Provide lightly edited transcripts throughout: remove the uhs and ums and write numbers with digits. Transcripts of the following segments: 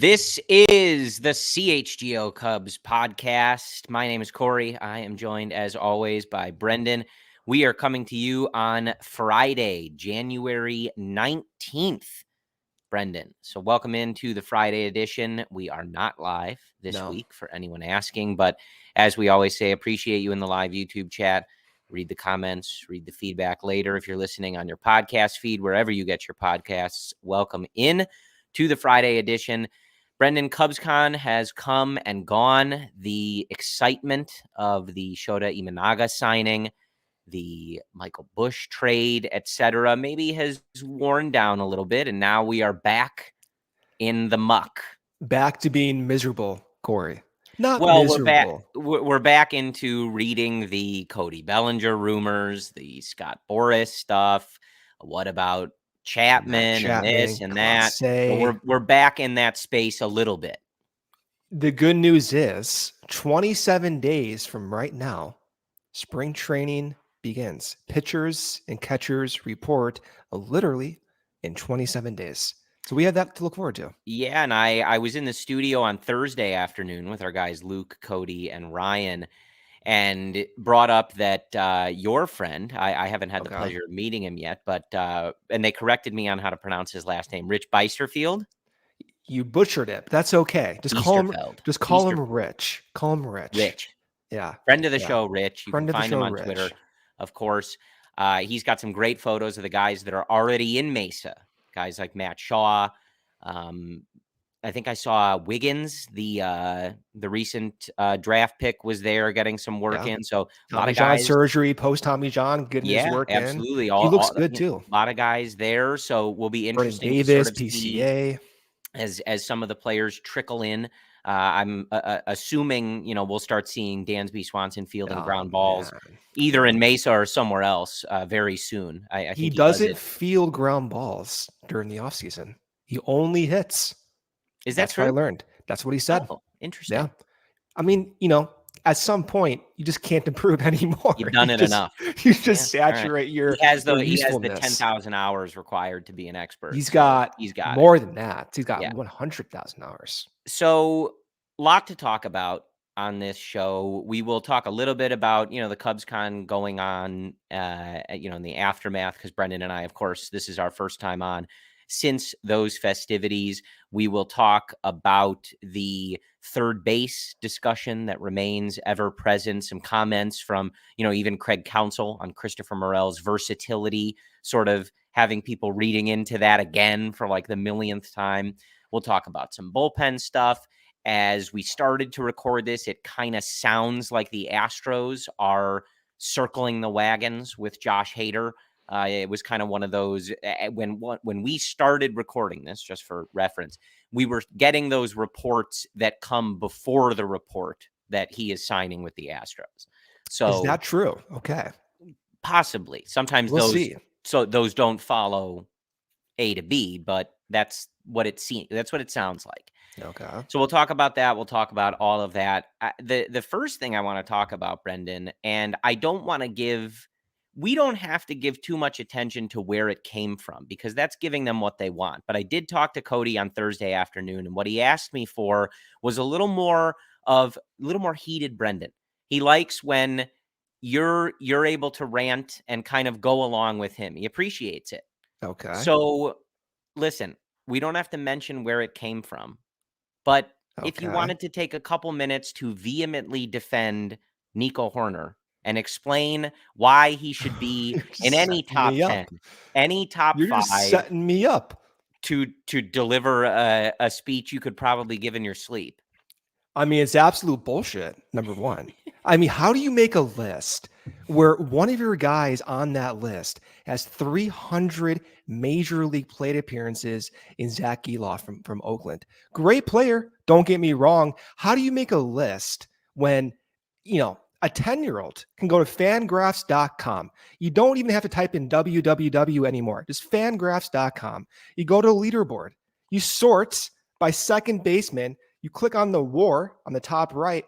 This is the CHGO Cubs podcast. My name is Corey. I am joined, as always, by Brendan. We are coming to you on Friday, January 19th, Brendan. So welcome into the Friday edition. We are not live this week for anyone asking, but as we always say, appreciate you in the live YouTube chat. Read the comments, read the feedback later. If you're listening on your podcast feed, wherever you get your podcasts, welcome in to the Friday edition. Brendan, CubsCon has come and gone. The excitement of the Shota Imanaga signing, the Michael Busch trade, etc., maybe has worn down a little bit, and now we are back in the muck. Back to being miserable, Corey. Not well, miserable. We're back into reading the Cody Bellinger rumors, the Scott Boras stuff. What about Chapman and this and that? So we're back in that space a little bit. The good news is 27 days from right now, spring training begins. Pitchers and catchers report literally in 27 days. So we have that to look forward to. Yeah, and I was in the studio on Thursday afternoon with our guys Luke, Cody, and Ryan, and brought up that your friend, I haven't had the pleasure of meeting him yet, but and they corrected me on how to pronounce his last name, Rich Beisterfield. You butchered it. That's okay. Just call him Rich. Call him Rich. Rich. Yeah. Friend of the show, Rich. You can find him on Twitter, of course. He's got some great photos of the guys that are already in Mesa. Guys like Matt Shaw. I think I saw Wiggins, the recent draft pick, was there getting some work in. So a lot of guys, surgery, post Tommy John, getting his work absolutely. in. He looks good too. A lot of guys there. So we'll be interesting. Davis, PCA, as some of the players trickle in. I'm assuming we'll start seeing Dansby Swanson fielding ground balls either in Mesa or somewhere else very soon. I think he doesn't field ground balls during the offseason. He only hits. Is that true? What I learned. That's what he said. Oh, interesting. Yeah. I mean, at some point, you just can't improve anymore. You've done it enough. You just saturate your He has the 10,000 hours required to be an expert. He's got more than that. He's got 100,000 hours. So, lot to talk about on this show. We will talk a little bit about, the CubsCon going on, in the aftermath, because Brendan and I, of course, this is our first time on since those festivities. We will talk about the third base discussion that remains ever present. Some comments from, even Craig Counsell on Christopher Morel's versatility, sort of having people reading into that again for like the millionth time. We'll talk about some bullpen stuff. As we started to record this, it kind of sounds like the Astros are circling the wagons with Josh Hader. It was kind of one of those when we started recording this, just for reference, we were getting those reports that come before the report that he is signing with the Astros. So is that true? Okay. Possibly. Sometimes those don't follow A to B, but that's what it seems. That's what it sounds like. Okay. So we'll talk about that. We'll talk about all of that. The first thing I want to talk about, Brendan, and I don't want to we don't have to give too much attention to where it came from, because that's giving them what they want. But I did talk to Cody on Thursday afternoon, and what he asked me for was a little more heated Brendan. He likes when you're able to rant and kind of go along with him. He appreciates it. Okay. So listen, we don't have to mention where it came from, but if you wanted to take a couple minutes to vehemently defend Nico Hoerner and explain why he should be in any top 10, any top 5. You're just setting me up to deliver a speech you could probably give in your sleep. I mean, it's absolute bullshit, number one. I mean, how do you make a list where one of your guys on that list has 300 major league plate appearances in Zach Geloff from Oakland. Great player, don't get me wrong. How do you make a list when, a 10-year-old can go to fangraphs.com? You don't even have to type in www anymore. Just fangraphs.com. You go to the leaderboard. You sort by second baseman. You click on the WAR on the top right.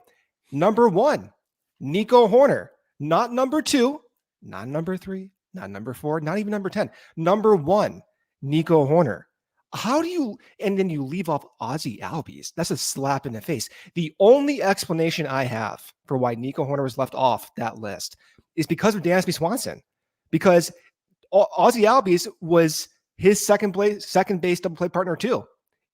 Number 1, Nico Hoerner. Not number 2, not number 3, not number 4, not even number 10. Number 1, Nico Hoerner. How do you, and then you leave off Ozzie Albies? That's a slap in the face. The only explanation I have for why Nico Hoerner was left off that list is because of Dansby Swanson. Because Ozzie Albies was his second base double play partner too.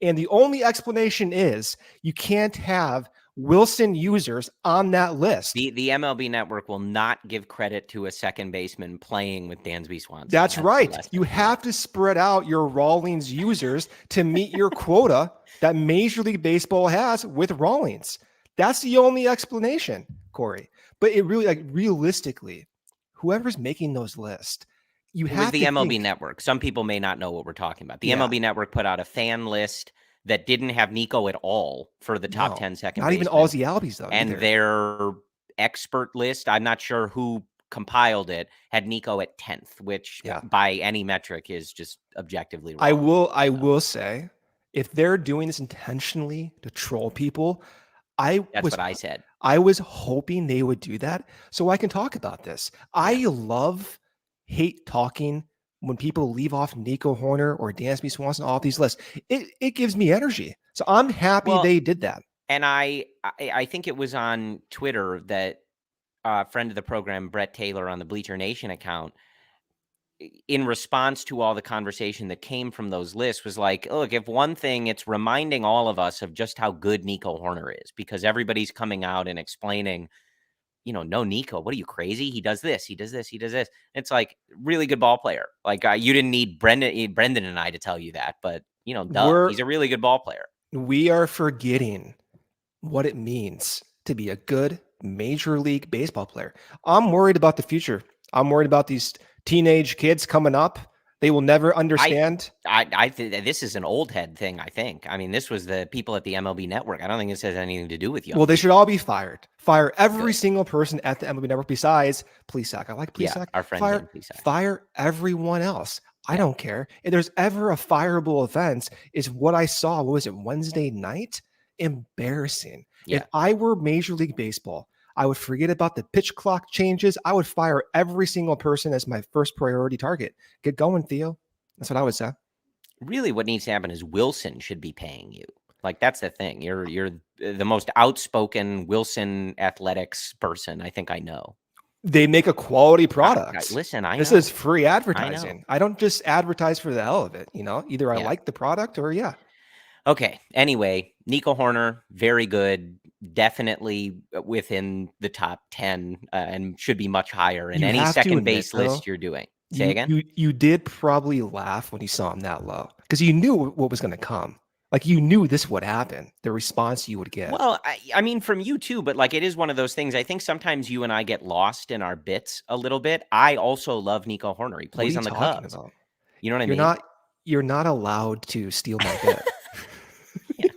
And the only explanation is you can't have Wilson users on that list. The MLB Network will not give credit to a second baseman playing with Dansby Swanson. That's right. You have to spread out your Rawlings users to meet your quota that Major League Baseball has with Rawlings. That's the only explanation, Corey. But it really, realistically, whoever's making those lists, you have the MLB Network. Some people may not know what we're talking about. The MLB Network put out a fan list that didn't have Nico at all for the top 10 second not basemen. Even Ozzie Albies, though. And their expert list, I'm not sure who compiled it, had Nico at 10th, which by any metric is just objectively wrong. I will say, if they're doing this intentionally to troll people, that's what I said. I was hoping they would do that so I can talk about this. I hate talking when people leave off Nico Hoerner or Dansby Swanson off these lists. It gives me energy. So I'm happy they did that. And I think it was on Twitter that a friend of the program, Brett Taylor on the Bleacher Nation account, in response to all the conversation that came from those lists, was like, look, if one thing, it's reminding all of us of just how good Nico Hoerner is, because everybody's coming out and explaining, no, Nico, what are you, crazy? He does this, he does this, he does this. It's like, really good ball player. Like, you didn't need Brendan and I to tell you that, but he's a really good ball player. We are forgetting what it means to be a good Major League Baseball player. I'm worried about the future. I'm worried about these teenage kids coming up. They will never understand. I think this is an old head thing, I think. I mean, this was the people at the MLB Network. I don't think this has anything to do with you. Well, they should all be fired. Fire every single person at the MLB Network besides Plesac. I like Plesac. Our friend Plesac. Fire everyone else. I don't care. If there's ever a fireable offense, is what I saw. What was it, Wednesday night? Embarrassing. Yeah. If I were Major League Baseball, I would forget about the pitch clock changes. I would fire every single person as my first priority target. Get going, Theo. That's what I would say. Really, what needs to happen is Wilson should be paying you. Like, that's the thing. You're the most outspoken Wilson Athletics person I think I know. They make a quality product. Listen, this is free advertising. I don't just advertise for the hell of it. Either I like the product or Okay. Anyway, Nico Hoerner, very good. Definitely within the top 10 and should be much higher in any second base list you're doing. Say again? You did probably laugh when you saw him that low because you knew what was going to come. Like, you knew this would happen, the response you would get. Well, I mean, from you too, but like, it is one of those things. I think sometimes you and I get lost in our bits a little bit. I also love Nico Hoerner. He plays on the Cubs. About? You know what I mean? You're not allowed to steal my bit.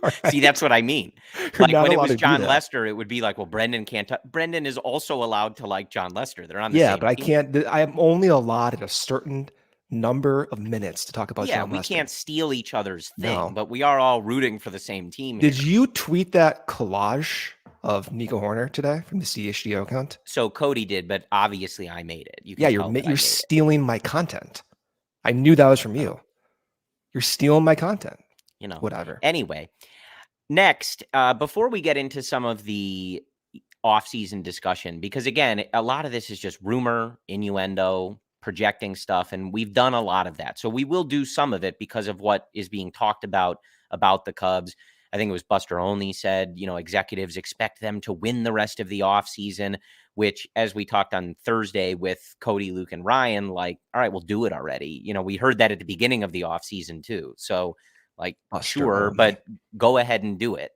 Right. See, that's what I mean. Like, when it was John Lester, it would be like, well, Brendan can't. Brendan is also allowed to like John Lester. They're on the same but I team. can't. I am only allotted a certain number of minutes to talk about John Lester. We can't steal each other's thing, but we are all rooting for the same team. Did you tweet that collage of Nico Hoerner today from the CHGO account? So Cody did, but obviously I made it. You're stealing my content. I knew that was from you. You're stealing my content. Whatever. Anyway, next, before we get into some of the offseason discussion, because again, a lot of this is just rumor, innuendo, projecting stuff, and we've done a lot of that. So we will do some of it because of what is being talked about the Cubs. I think it was Buster Olney said, executives expect them to win the rest of the offseason, which, as we talked on Thursday with Cody, Luke, and Ryan, like, all right, we'll do it already. We heard that at the beginning of the offseason too. So, like, Buster sure, Olney. But go ahead and do it.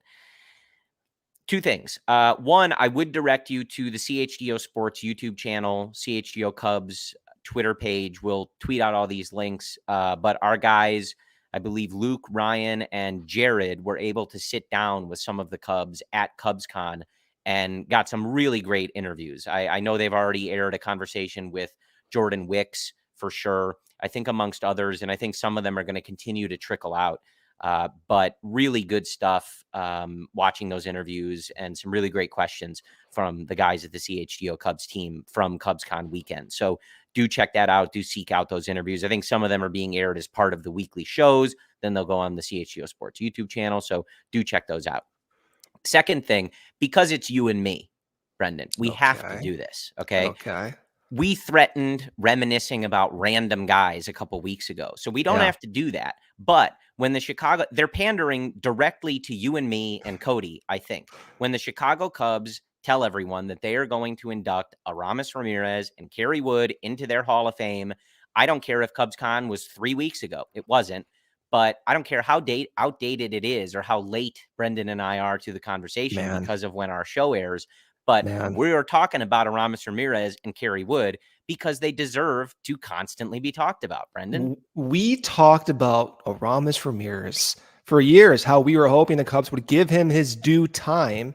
Two things. One, I would direct you to the CHGO Sports YouTube channel, CHGO Cubs Twitter page. We'll tweet out all these links. But our guys, I believe Luke, Ryan, and Jared were able to sit down with some of the Cubs at CubsCon and got some really great interviews. I know they've already aired a conversation with Jordan Wicks for sure, I think amongst others, and I think some of them are going to continue to trickle out. But really good stuff watching those interviews and some really great questions from the guys at the CHGO Cubs team from CubsCon weekend. So do check that out. Do seek out those interviews. I think some of them are being aired as part of the weekly shows. Then they'll go on the CHGO Sports YouTube channel. So do check those out. Second thing, because it's you and me, Brendan, we have to do this. Okay. We threatened reminiscing about random guys a couple weeks ago. So we don't have to do that. But when the they're pandering directly to you and me and Cody, I think. When the Chicago Cubs tell everyone that they are going to induct Aramis Ramirez and Kerry Wood into their Hall of Fame, I don't care if CubsCon was 3 weeks ago. It wasn't. But I don't care how outdated it is or how late Brendan and I are to the conversation because of when our show airs. But we are talking about Aramis Ramirez and Kerry Wood because they deserve to constantly be talked about, Brendan. We talked about Aramis Ramirez for years, how we were hoping the Cubs would give him his due time,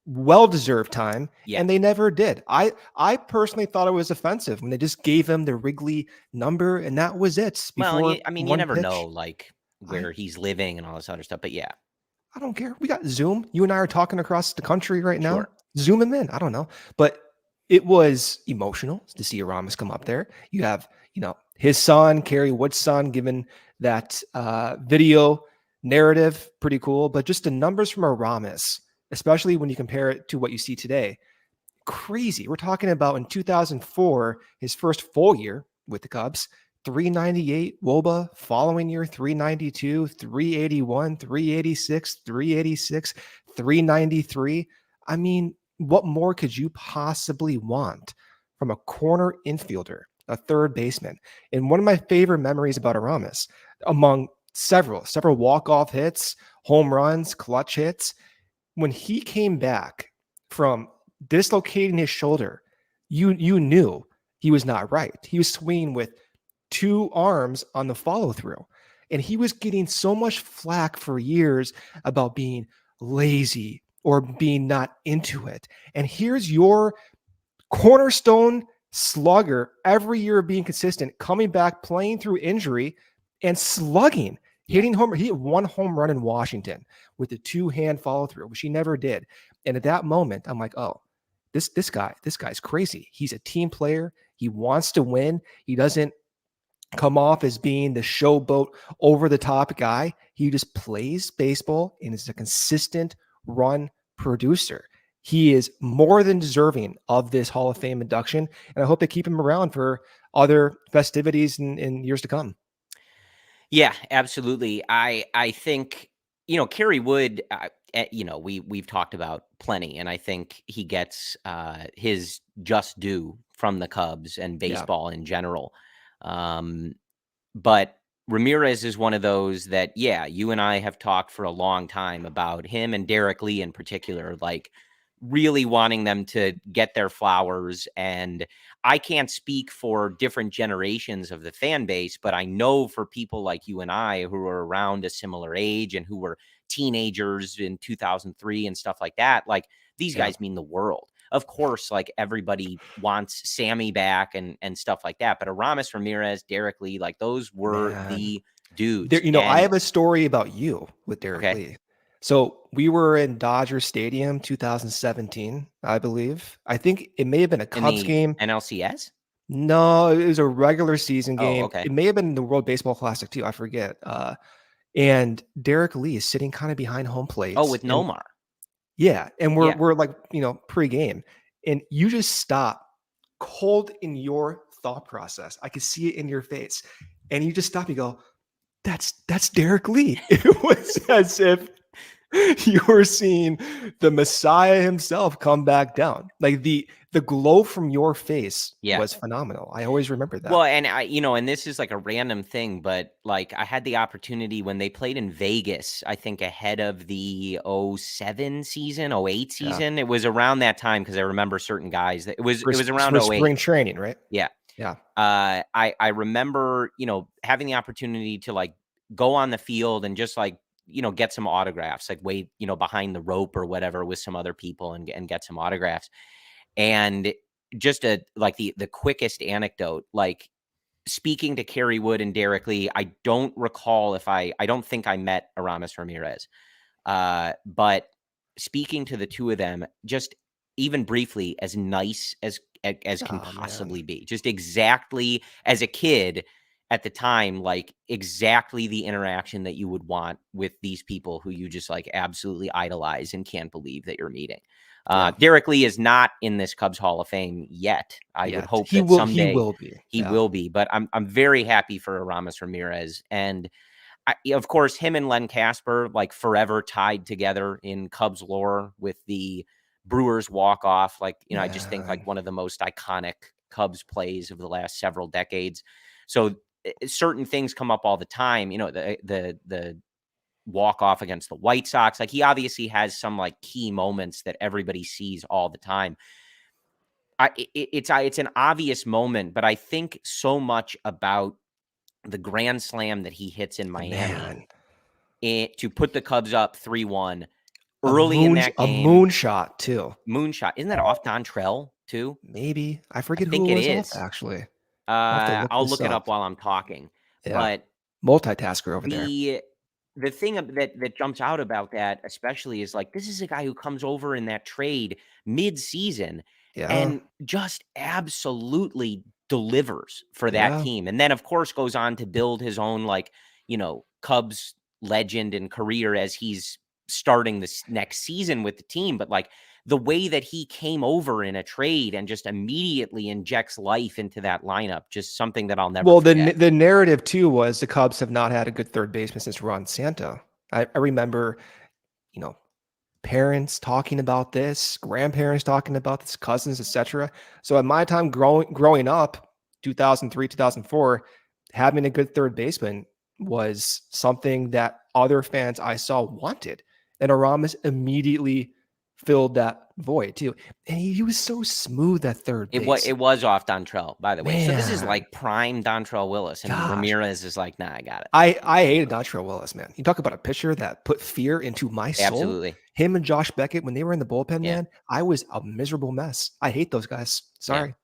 well-deserved time, and they never did. I personally thought it was offensive when they just gave him the Wrigley number, and that was it. Well, I mean, you never know, like, where he's living and all this other stuff, but yeah. I don't care. We got Zoom. You and I are talking across the country right now. Sure. Zoom him in. I don't know. But it was emotional to see Aramis come up there. You have, his son, Kerry Wood's son, given that video narrative. Pretty cool. But just the numbers from Aramis, especially when you compare it to what you see today, crazy. We're talking about in 2004, his first full year with the Cubs, 398 WOBA, following year 392, 381, 386, 386, 393. I mean, what more could you possibly want from a corner infielder, a third baseman? And one of my favorite memories about Aramis, among several walk-off hits, home runs, clutch hits, when he came back from dislocating his shoulder, you knew he was not right. He was swinging with 2 arms on the follow-through, and he was getting so much flack for years about being lazy or being not into it. And here's your cornerstone slugger every year being consistent, coming back, playing through injury, and slugging, hitting home. He hit 1 home run in Washington with a 2-hand follow-through, which he never did. And at that moment, I'm like, oh, this guy's crazy. He's a team player. He wants to win. He doesn't come off as being the showboat, over-the-top guy. He just plays baseball and is a consistent run producer. He is more than deserving of this Hall of Fame induction, and I hope they keep him around for other festivities in years to come. Yeah, absolutely. I think, Kerry Wood, we've talked about plenty, and I think he gets his just due from the Cubs and baseball in general. But Ramirez is one of those that, you and I have talked for a long time about him and Derek Lee in particular, like really wanting them to get their flowers. And I can't speak for different generations of the fan base, but I know for people like you and I who are around a similar age and who were teenagers in 2003 and stuff like that, like these guys mean the world. Of course, like everybody wants Sammy back and stuff like that. But Aramis Ramirez, Derek Lee, like those were the dudes. I have a story about you with Derek Lee. So we were in Dodger Stadium 2017, I believe. I think it may have been a Cubs game. NLCS? No, it was a regular season game. Oh, okay. It may have been the World Baseball Classic too. I forget. And Derek Lee is sitting kind of behind home plate. Oh, with Nomar. Yeah. And we're like, pre-game. And you just stop cold in your thought process. I could see it in your face. And you just stop and go, that's Derek Lee. It was as if You were seeing the Messiah himself come back down. Like the glow from your face Yeah. was phenomenal. I always remember that. Well, and and this is like a random thing, but like I had the opportunity when they played in Vegas, I think ahead of the '07 season, '08 Yeah. season. It was around that time because I remember certain guys that it was around for '08. spring training, right? Yeah. Yeah. I remember, having the opportunity to like go on the field and just like, get some autographs, like wait, behind the rope or whatever with some other people and get some autographs. And just like the quickest anecdote, like speaking to Kerry Wood and Derek Lee, I don't recall if I don't think I met Aramis Ramirez. But speaking to the two of them, just even briefly, as nice as can Oh, possibly man. be, just exactly as a kid at the time, like exactly the interaction that you would want with these people who you just like absolutely idolize and can't believe that you're meeting. Yeah. Derek Lee is not in this Cubs Hall of Fame yet. I would hope He that will someday be. he Yeah. will be, but I'm very happy for Aramis Ramirez. And of course, him and Len Casper, like forever tied together in Cubs lore with the Brewers walk off. Like, I just think like one of the most iconic Cubs plays of the last several decades. So certain things come up all the time. The walk off against the White Sox. Like he obviously has some like key moments that everybody sees all the time. It's an obvious moment, but I think so much about the grand slam that he hits in Miami to put the Cubs up 3-1 early in that A game. moonshot too. Moonshot. Isn't that off Dontrell too? Maybe. I I forget who think it it was off, is. actually. I'll have to look I'll this look it up up. while I'm talking. Yeah. But Multitasker over there. the thing that jumps out about that especially is like this is a guy who comes over in that trade mid-season Yeah. and just absolutely delivers for that Yeah. team. And then of course goes on to build his own like, Cubs legend and career as he's starting this next season with the team. But like the way that he came over in a trade and just immediately injects life into that lineup, just something that I'll never Well, forget. the narrative too was the Cubs have not had a good third baseman since Ron Santo. I remember, you know, parents talking about this, grandparents talking about this, cousins, etc. So at my time growing up, 2003, 2004, having a good third baseman was something that other fans I saw wanted. And Aramis immediately filled that void too. And he was so smooth at third base. It was off Dontrell, by the way. So this is Man, like prime Dontrell Willis, and gosh. Ramirez is like, nah, I got it. I hated Dontrell Willis, man. You talk about a pitcher that put fear into my soul. Absolutely. Him and Josh Beckett, when they were in the bullpen, Yeah. man, I was a miserable mess. I hate those guys. Sorry. Yeah.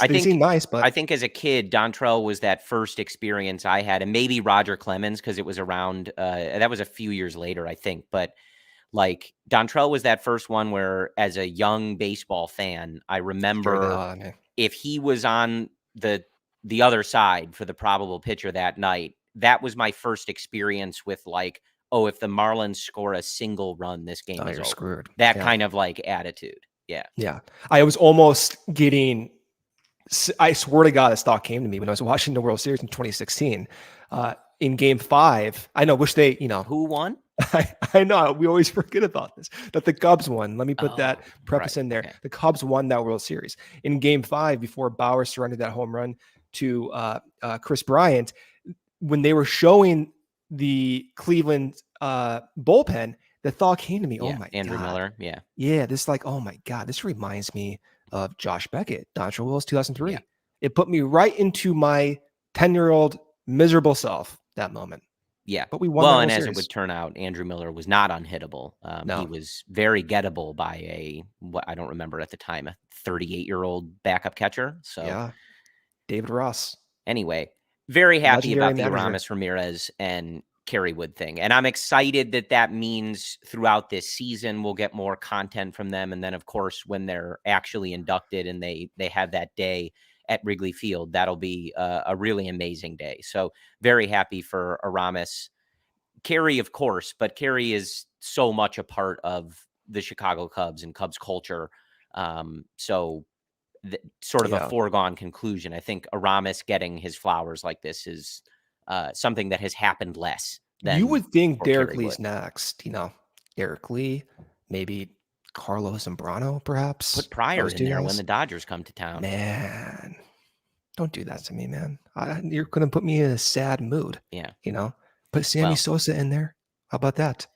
They seem nice, but I think as a kid, Dontrell was that first experience I had, and maybe Roger Clemens, because it was around that was a few years later, I think. But like Dontrell was that first one where, as a young baseball fan, I scared the hell remember out of me. if he was on the other side for the probable pitcher that night, that was my first experience with like, oh, if the Marlins score a single run, this game is You're over. screwed. That Yeah. kind of like attitude. Yeah. Yeah. I was almost getting, I swear to God, this thought came to me when I was watching the World Series in 2016. In game 5, I know, wish they, Who won? I know we always forget about this, that the Cubs won. Let me put that preface in there. Okay. The Cubs won that World Series in game 5 before Bauer surrendered that home run to Chris Bryant. When they were showing the Cleveland bullpen, the thought came to me, Yeah. oh my Andrew God. Miller. Yeah. Yeah. This like, oh my God, this reminds me of Josh Beckett, Dontrell Willis, 2003. Yeah. It put me right into my 10-year-old miserable self that moment. Yeah. But we won Well, that and World as Series. it would turn out, Andrew Miller was not unhittable. No. He was very gettable by what I don't remember at the time, a 38-year-old backup catcher. So yeah, David Ross. Anyway, very happy Legendary about the manager. Aramis Ramirez and Kerry Wood thing. And I'm excited that means throughout this season, we'll get more content from them. And then, of course, when they're actually inducted and they have that day at Wrigley Field, that'll be a really amazing day. So very happy for Aramis. Kerry, of course, but Kerry is so much a part of the Chicago Cubs and Cubs culture. So sort of a foregone conclusion. I think Aramis getting his flowers like this is something that has happened less than you would think Derek Kerry Lee's Wood. next, Eric Lee, maybe Carlos Zambrano, perhaps. Put Pryor Those in two there when guys. the Dodgers come to town. Man, don't do that to me, man. You're going to put me in a sad mood. Yeah. Put Sammy Well, Sosa in there. How about that?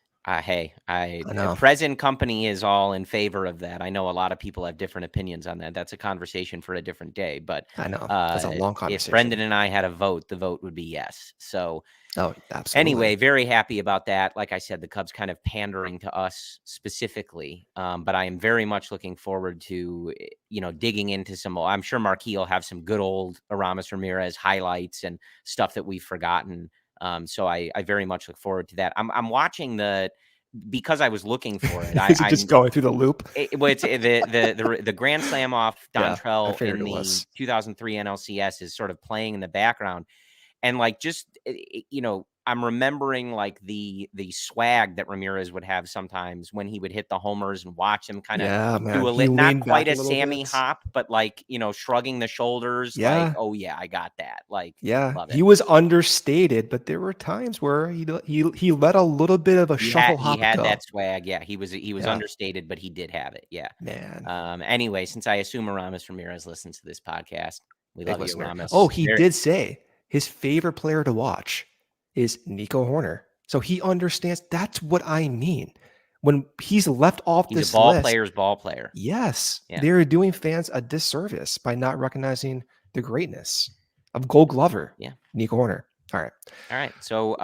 hey, I know. present company is all in favor of that. I know a lot of people have different opinions on that. That's a conversation for a different day. But I know. That's a long if conversation. Brendan and I had a vote, the vote would be yes. So Oh, absolutely. anyway, very happy about that. Like I said, the Cubs kind of pandering to us specifically. But I am very much looking forward to, digging into some. I'm sure Marquis will have some good old Aramis Ramirez highlights and stuff that we've forgotten. So I very much look forward to that. I'm watching because I was looking for it. Is it just going through the loop? It's the Grand Slam off Yeah, I Dontrell figured in it the was. 2003 NLCS is sort of playing in the background. And like, just, I'm remembering like the swag that Ramirez would have sometimes when he would hit the homers and watch him kind of Yeah, man. do He not leaned quite back a a little Sammy bit. hop, but like, shrugging the shoulders, like, Yeah. oh yeah, I got that. Like, Yeah. love He it. was understated, but there were times where he let a little bit of a shuffle He hop had go. that swag. Yeah. He was Yeah. understated, but he did have it. Yeah. Man. Anyway, since I assume Aramis Ramirez listens to this podcast, we Big love you, listener. Aramis. Oh, he did say his favorite player to watch is Nico Hoerner. So he understands. That's what I mean. When he's left off He's a this ball list, player's ball player. yes, Yeah. they're doing fans a disservice by not recognizing the greatness of Gold Glover. Yeah. Nico Hoerner. All right. So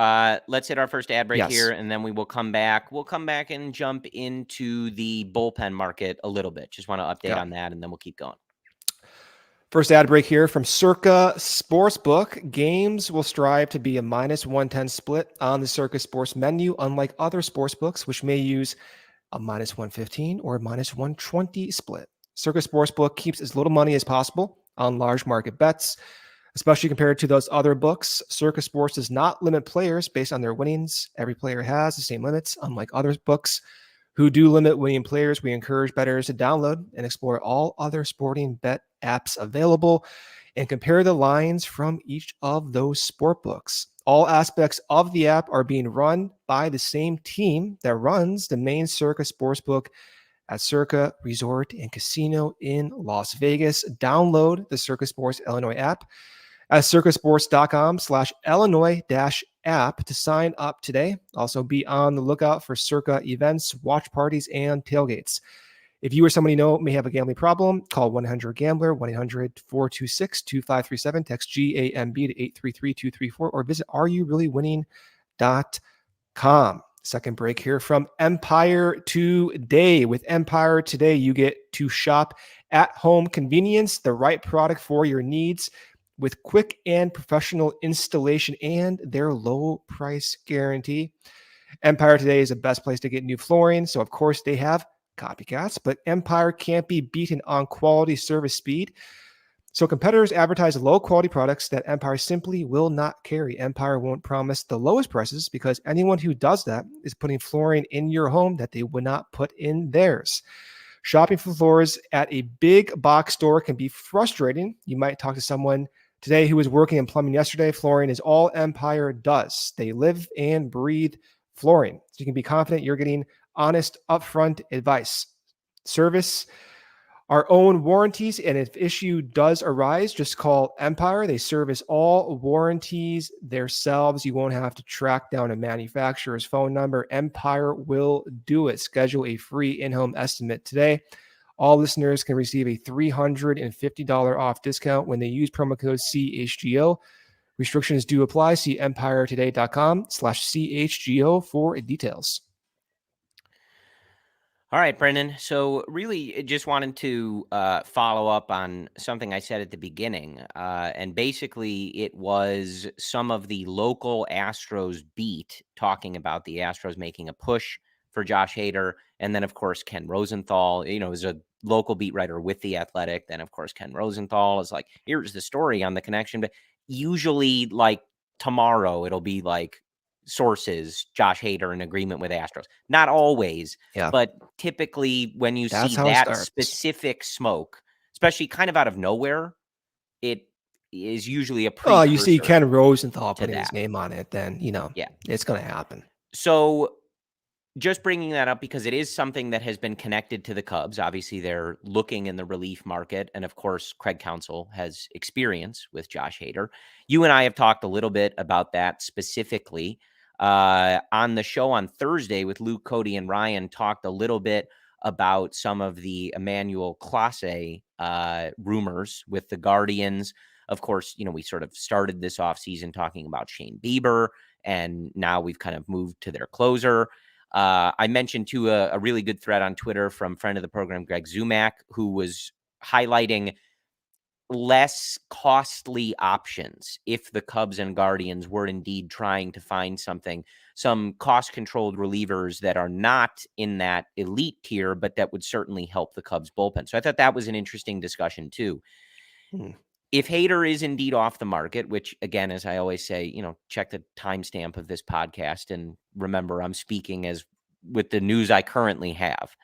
let's hit our first ad break here, and then we will come back. We'll come back and jump into the bullpen market a little bit. Just want to update on that, and then we'll keep going. First ad break here from CIRCA Sportsbook. Games will strive to be a -110 split on the CIRCA Sports menu, unlike other sportsbooks, which may use a -115 or a -120 split. CIRCA Sportsbook keeps as little money as possible on large market bets, especially compared to those other books. CIRCA Sports does not limit players based on their winnings. Every player has the same limits, unlike other books who do limit winning players. We encourage bettors to download and explore all other sporting bet apps available and compare the lines from each of those sport books. All aspects of the app are being run by the same team that runs the main CIRCA Sportsbook at CIRCA Resort and Casino in Las Vegas. Download the CIRCA Sports Illinois app at circasports.com/Illinois-app to sign up today. Also, be on the lookout for CIRCA events, watch parties, and tailgates. If you or somebody you know may have a gambling problem, call 1-800-GAMBLER, 1-800-426-2537, text GAMB to 833-234, or visit areyourreallyWinning.com. Second break here from Empire Today. With Empire Today, you get to shop at home convenience, the right product for your needs, with quick and professional installation and their low price guarantee. Empire Today is the best place to get new flooring. So, of course, they have copycats, but Empire can't be beaten on quality, service, speed. So competitors advertise low quality products that Empire simply will not carry. Empire won't promise the lowest prices because anyone who does that is putting flooring in your home that they would not put in theirs. Shopping for floors at a big box store can be frustrating. You might talk to someone today who was working in plumbing yesterday. Flooring is all Empire does. They live and breathe flooring. So you can be confident you're getting honest, upfront advice. Service, our own warranties, and if issue does arise, just call Empire. They service all warranties themselves. You won't have to track down a manufacturer's phone number. Empire will do it. Schedule a free in-home estimate today. All listeners can receive a $350 off discount when they use promo code CHGO. Restrictions do apply. See empiretoday.com/CHGO for details. All right, Brendan. So really just wanted to follow up on something I said at the beginning. And basically it was some of the local Astros beat talking about the Astros making a push for Josh Hader. And then, of course, Ken Rosenthal, is a local beat writer with The Athletic. Then, of course, Ken Rosenthal is like, here's the story on the connection. But usually, like, tomorrow, it'll be like, sources, Josh Hader in agreement with Astros. Not always, but typically when you see that specific smoke, especially kind of out of nowhere, it is usually a precursor. Oh, you see Ken Rosenthal putting his name on it, then, it's going to happen. So just bringing that up because it is something that has been connected to the Cubs. Obviously, they're looking in the relief market. And of course, Craig Counsell has experience with Josh Hader. You and I have talked a little bit about that specifically on the show on Thursday with Luke, Cody, and Ryan. Talked a little bit about some of the Emmanuel Clase rumors with the Guardians. Of course, we sort of started this offseason talking about Shane Bieber, and now we've kind of moved to their closer. I mentioned too a really good thread on Twitter from friend of the program, Greg Zumak, who was highlighting less costly options if the Cubs and Guardians were indeed trying to find some cost-controlled relievers that are not in that elite tier, but that would certainly help the Cubs bullpen. So I thought that was an interesting discussion too. If Hader is indeed off the market, which again, as I always say, check the timestamp of this podcast and remember I'm speaking as with the news I currently have.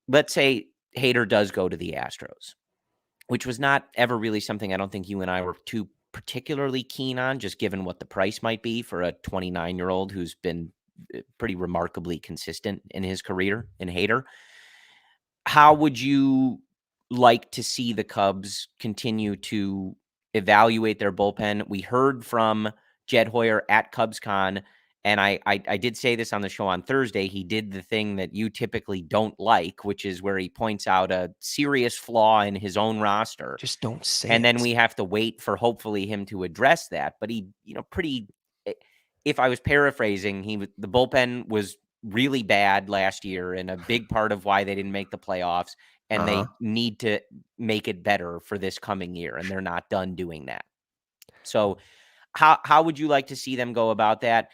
Let's say Hader does go to the Astros, which was not ever really something I don't think you and I were too particularly keen on, just given what the price might be for a 29-year-old who's been pretty remarkably consistent in his career in Hader. How would you like to see the Cubs continue to evaluate their bullpen? We heard from Jed Hoyer at CubsCon, and I did say this on the show on Thursday. He did the thing that you typically don't like, which is where he points out a serious flaw in his own roster. Just don't say and it. then we have to wait for hopefully him to address that. But he, if I was paraphrasing, the bullpen was really bad last year and a big part of why they didn't make the playoffs. And they need to make it better for this coming year. And they're not done doing that. So how would you like to see them go about that?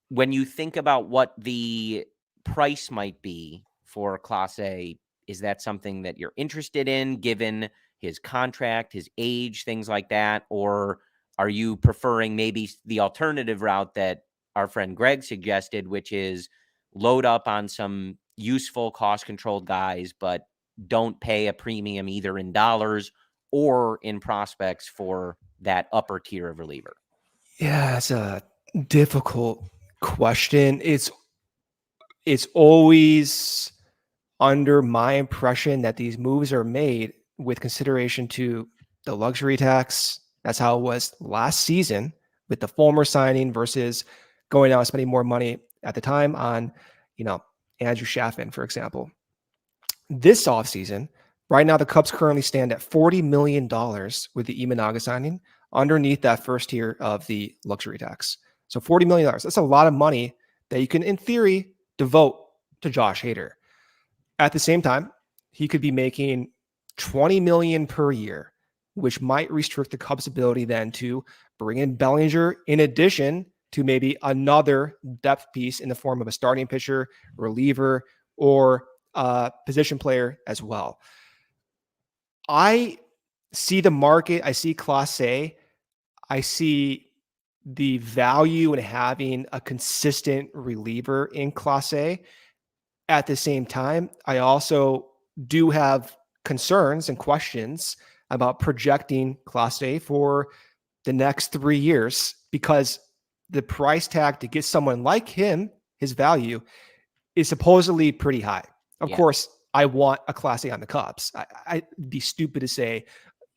When you think about what the price might be for Clase, is that something that you're interested in given his contract, his age, things like that? Or are you preferring maybe the alternative route that our friend Greg suggested, which is load up on some useful cost-controlled guys, but don't pay a premium either in dollars or in prospects for that upper tier of reliever? Yeah, it's a difficult question. It's always under my impression that these moves are made with consideration to the luxury tax. That's how it was last season with the Fulmer signing versus going out and spending more money at the time on, Andrew Chafin, for example. This offseason, right now, the Cubs currently stand at $40 million with the Imanaga signing underneath that first tier of the luxury tax. So $40 million, that's a lot of money that you can, in theory, devote to Josh Hader. At the same time, he could be making $20 million per year, which might restrict the Cubs' ability then to bring in Bellinger in addition to maybe another depth piece in the form of a starting pitcher, reliever, or position player as well. I see the market. I see Clase. I see the value in having a consistent reliever in Clase. At the same time, I also do have concerns and questions about projecting Clase for the next 3 years because the price tag to get someone like him, his value, is supposedly pretty high. Of course, I want a Clase on the Cubs. I'd be stupid to say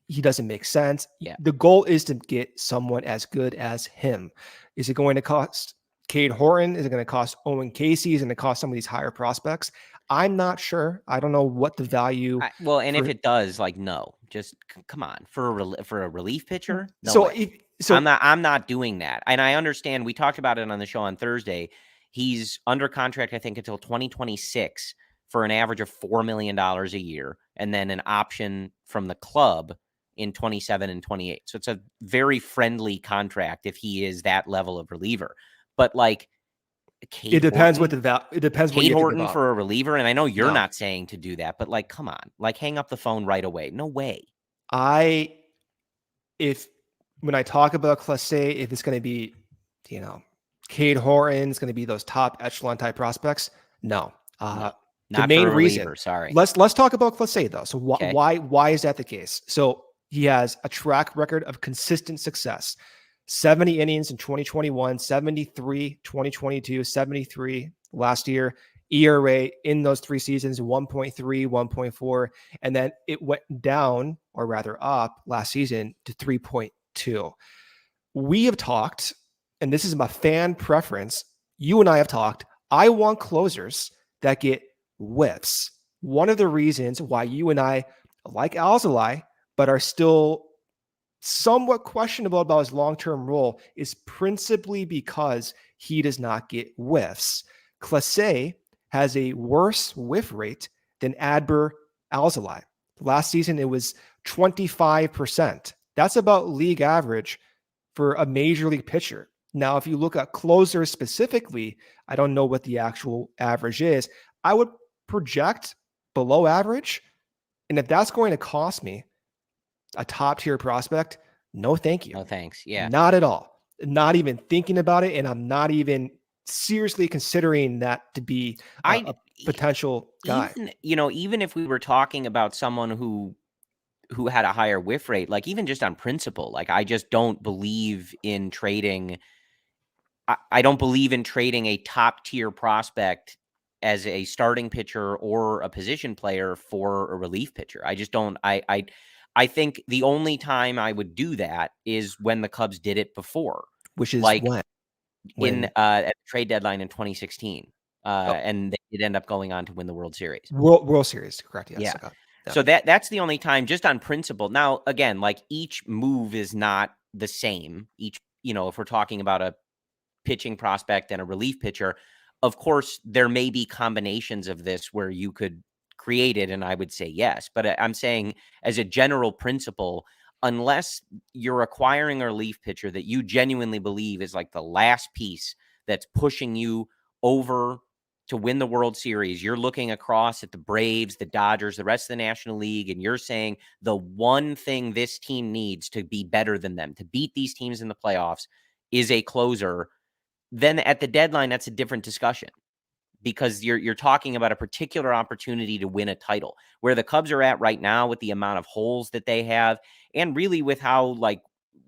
he doesn't make sense. Yeah. The goal is to get someone as good as him. Is it going to cost Cade Horton? Is it going to cost Owen Casey? Is it going to cost some of these higher prospects? I'm not sure. I don't know what the value. If it does, no, just come on for a relief pitcher. No way. I'm not doing that. And I understand we talked about it on the show on Thursday. He's under contract, I think, until 2026 for an average of $4 million a year, and then an option from the club in 27 and 28. So it's a very friendly contract if he is that level of reliever. But it depends Horton, it depends what Cade Horton for a reliever, and I know you're not saying to do that, but come on, hang up the phone right away. No way. When I talk about Clase, if it's going to be, Cade Horton, it's going to be those top echelon type prospects. No. The main reason. Sorry. Let's talk about Clase though. So why is that the case? So he has a track record of consistent success. 70 innings in 2021, 73 2022, 73 last year. ERA in those 3 seasons, 1.3, 1.4, and then it went down, or rather up, last season to 3.2. We have talked, and this is my fan preference. You and I have talked. I want closers that get whiffs. One of the reasons why you and I like Alzolay, but are still somewhat questionable about his long-term role is principally because he does not get whiffs. Clase has a worse whiff rate than Adber Alzolay. Last season, it was 25%. That's about league average for a major league pitcher. Now, if you look at closers specifically, I don't know what the actual average is. I would project below average. And if that's going to cost me a top tier prospect, no, thank you. No thanks. Yeah. Not at all. Not even thinking about it. And I'm not even seriously considering that to be a potential guy. Even if we were talking about someone who had a higher whiff rate, like even just on principle, like I just don't believe in trading. I don't believe in trading a top tier prospect as a starting pitcher or a position player for a relief pitcher. I just don't. I think the only time I would do that is when the Cubs did it before, which is like when at the trade deadline in 2016, and they did end up going on to win the World Series. World Series, correct? Yes. Yeah. So that's the only time, just on principle. Now, again, like each move is not the same. Each, if we're talking about a pitching prospect and a relief pitcher, of course, there may be combinations of this where you could create it, and I would say yes. But I'm saying as a general principle, unless you're acquiring a relief pitcher that you genuinely believe is like the last piece that's pushing you over to win the World Series, you're looking across at the Braves, the Dodgers, the rest of the National League, and you're saying the one thing this team needs to be better than them, to beat these teams in the playoffs, is a closer. Then at the deadline, that's a different discussion, because you're talking about a particular opportunity to win a title. Where the Cubs are at right now with the amount of holes that they have, and really with how like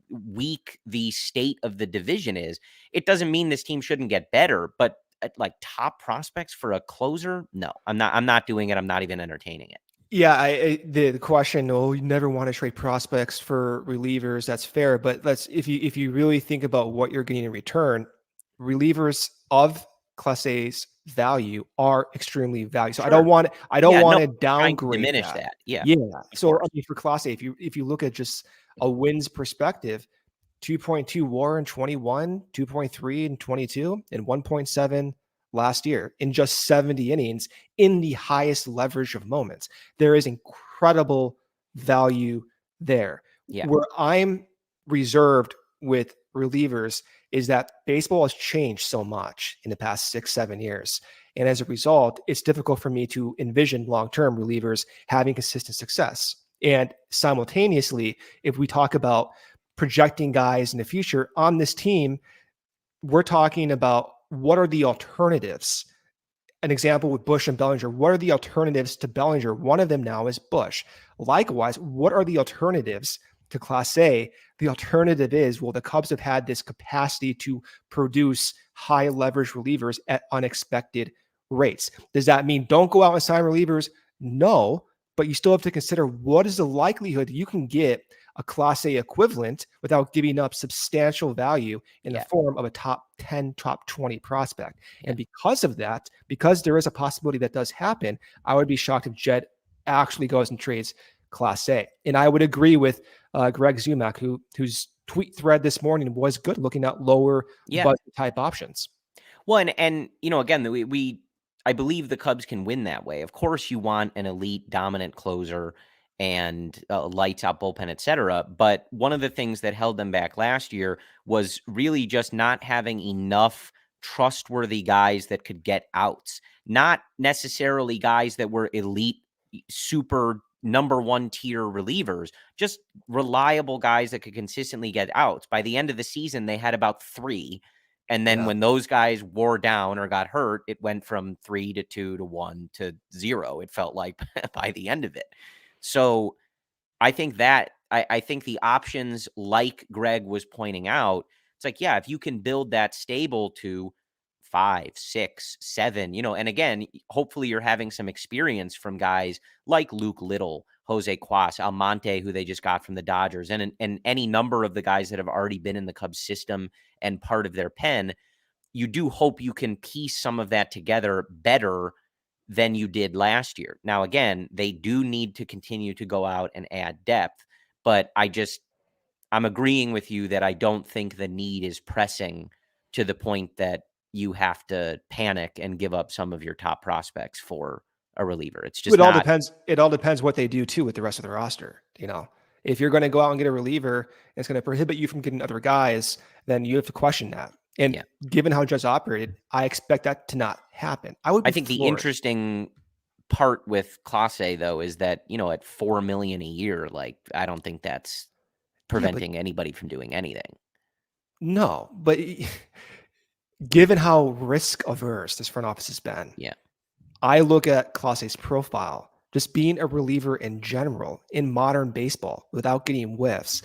weak the state of the division is, it doesn't mean this team shouldn't get better, but like top prospects for a closer, no, I'm not doing it. I'm not even entertaining it. Yeah, the question, you never want to trade prospects for relievers. That's fair, but if you really think about what you're getting in return, relievers of Clase's value are extremely valuable. So sure. I don't want to downgrade diminish that. Yeah. So I mean, for Clase, if you look at just a wins perspective, 2.2 WAR in 21, 2.3 in 22, and 1.7 last year in just 70 innings in the highest leverage of moments. There is incredible value there. Yeah. Where I'm reserved with relievers is that baseball has changed so much in the past 6-7 years. And as a result, it's difficult for me to envision long-term relievers having consistent success. And simultaneously, if we talk about projecting guys in the future on this team, we're talking about what are the alternatives. An example with Bush and Bellinger. What are the alternatives to Bellinger? One of them now is Bush. Likewise, what are the alternatives to Clase? The alternative is, well, the Cubs have had this capacity to produce high leverage relievers at unexpected rates. Does that mean don't go out and sign relievers? No, but you still have to consider what is the likelihood you can get a Clase equivalent without giving up substantial value in the form of a top 10, top 20 prospect. And because of that, because there is a possibility that does happen, I would be shocked if Jed actually goes and trades Clase. And I would agree with Greg Zumak, whose tweet thread this morning was good, looking at lower budget type options. Well, and again, I believe the Cubs can win that way. Of course, you want an elite dominant closer and lights out bullpen, et cetera. But one of the things that held them back last year was really just not having enough trustworthy guys that could get outs, not necessarily guys that were elite, super number one tier relievers, just reliable guys that could consistently get outs. By the end of the season, they had about 3. And then when those guys wore down or got hurt, it went from 3 to 2 to 1 to 0. It felt like by the end of it. So I think I think the options, like Greg was pointing out, it's like, if you can build that stable to 5, 6, 7, and again, hopefully you're having some experience from guys like Luke Little, Jose Cuas, Almonte, who they just got from the Dodgers, and any number of the guys that have already been in the Cubs system and part of their pen. You do hope you can piece some of that together better than you did last year. Now, again, they do need to continue to go out and add depth, but I'm agreeing with you that I don't think the need is pressing to the point that you have to panic and give up some of your top prospects for a reliever. It's just It all not. depends. It all depends what they do too with the rest of the roster. If you're going to go out and get a reliever, and it's going to prohibit you from getting other guys, then you have to question that. And Yeah. given how Judge operated, I expect that to not happen. I think the interesting part with Clase, though, is that, at $4 million a year, like, I don't think that's preventing anybody from doing anything. No, but given how risk averse this front office has been, yeah, I look at Clase's profile, just being a reliever in general in modern baseball without getting whiffs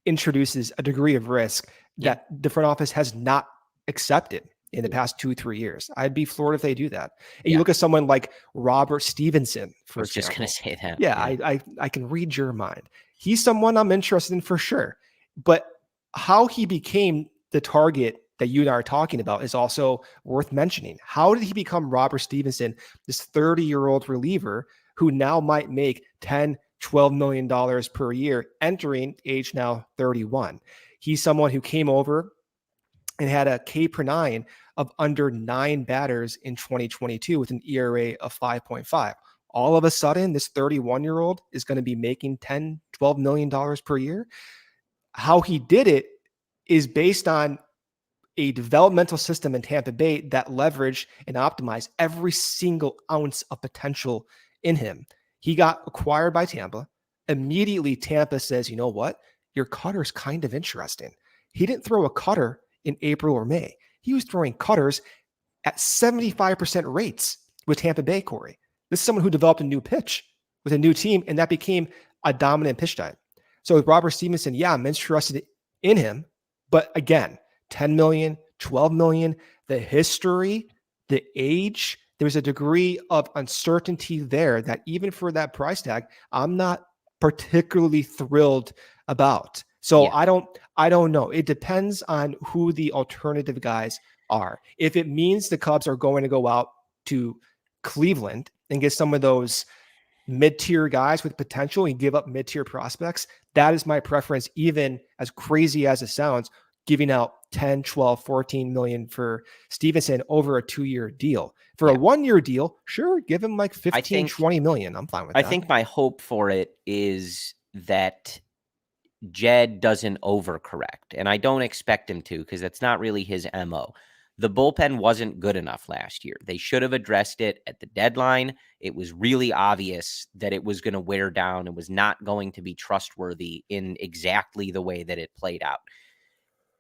introduces a degree of risk that the front office has not accepted in the past 2-3 years. I'd be floored if they do that. And you look at someone like Robert Stephenson, for example. I was just going to say that. Yeah. I can read your mind. He's someone I'm interested in for sure. But how he became the target that you and I are talking about is also worth mentioning. How did he become Robert Stephenson, this 30-year-old reliever who now might make $10-12 million per year, entering age now 31? He's someone who came over and had a K per 9 of under 9 batters in 2022 with an ERA of 5.5. All of a sudden, this 31-year-old is going to be making $10-12 million per year. How he did it is based on a developmental system in Tampa Bay that leveraged and optimized every single ounce of potential in him. He got acquired by Tampa. Immediately, Tampa says, you know what? Your cutter's kind of interesting. He didn't throw a cutter in April or May. He was throwing cutters at 75% rates with Tampa Bay, Corey. This is someone who developed a new pitch with a new team, and that became a dominant pitch type. So with Robert Stephenson, yeah, I'm interested in him. But again, 10 million, 12 million, the history, the age, there's a degree of uncertainty there that even for that price tag, I'm not particularly thrilled about. So I don't know. It depends on who the alternative guys are. If it means the Cubs are going to go out to Cleveland and get some of those mid-tier guys with potential and give up mid-tier prospects, that is my preference, even as crazy as it sounds, giving out 10, 12, 14 million for Stephenson over a 2-year deal. For a 1-year deal, sure, give him like 15, 20 million. I'm fine with that. I think my hope for it is that Jed doesn't overcorrect, and I don't expect him to, because that's not really his MO. The bullpen wasn't good enough last year. They should have addressed it at the deadline. It was really obvious that it was going to wear down and was not going to be trustworthy in exactly the way that it played out.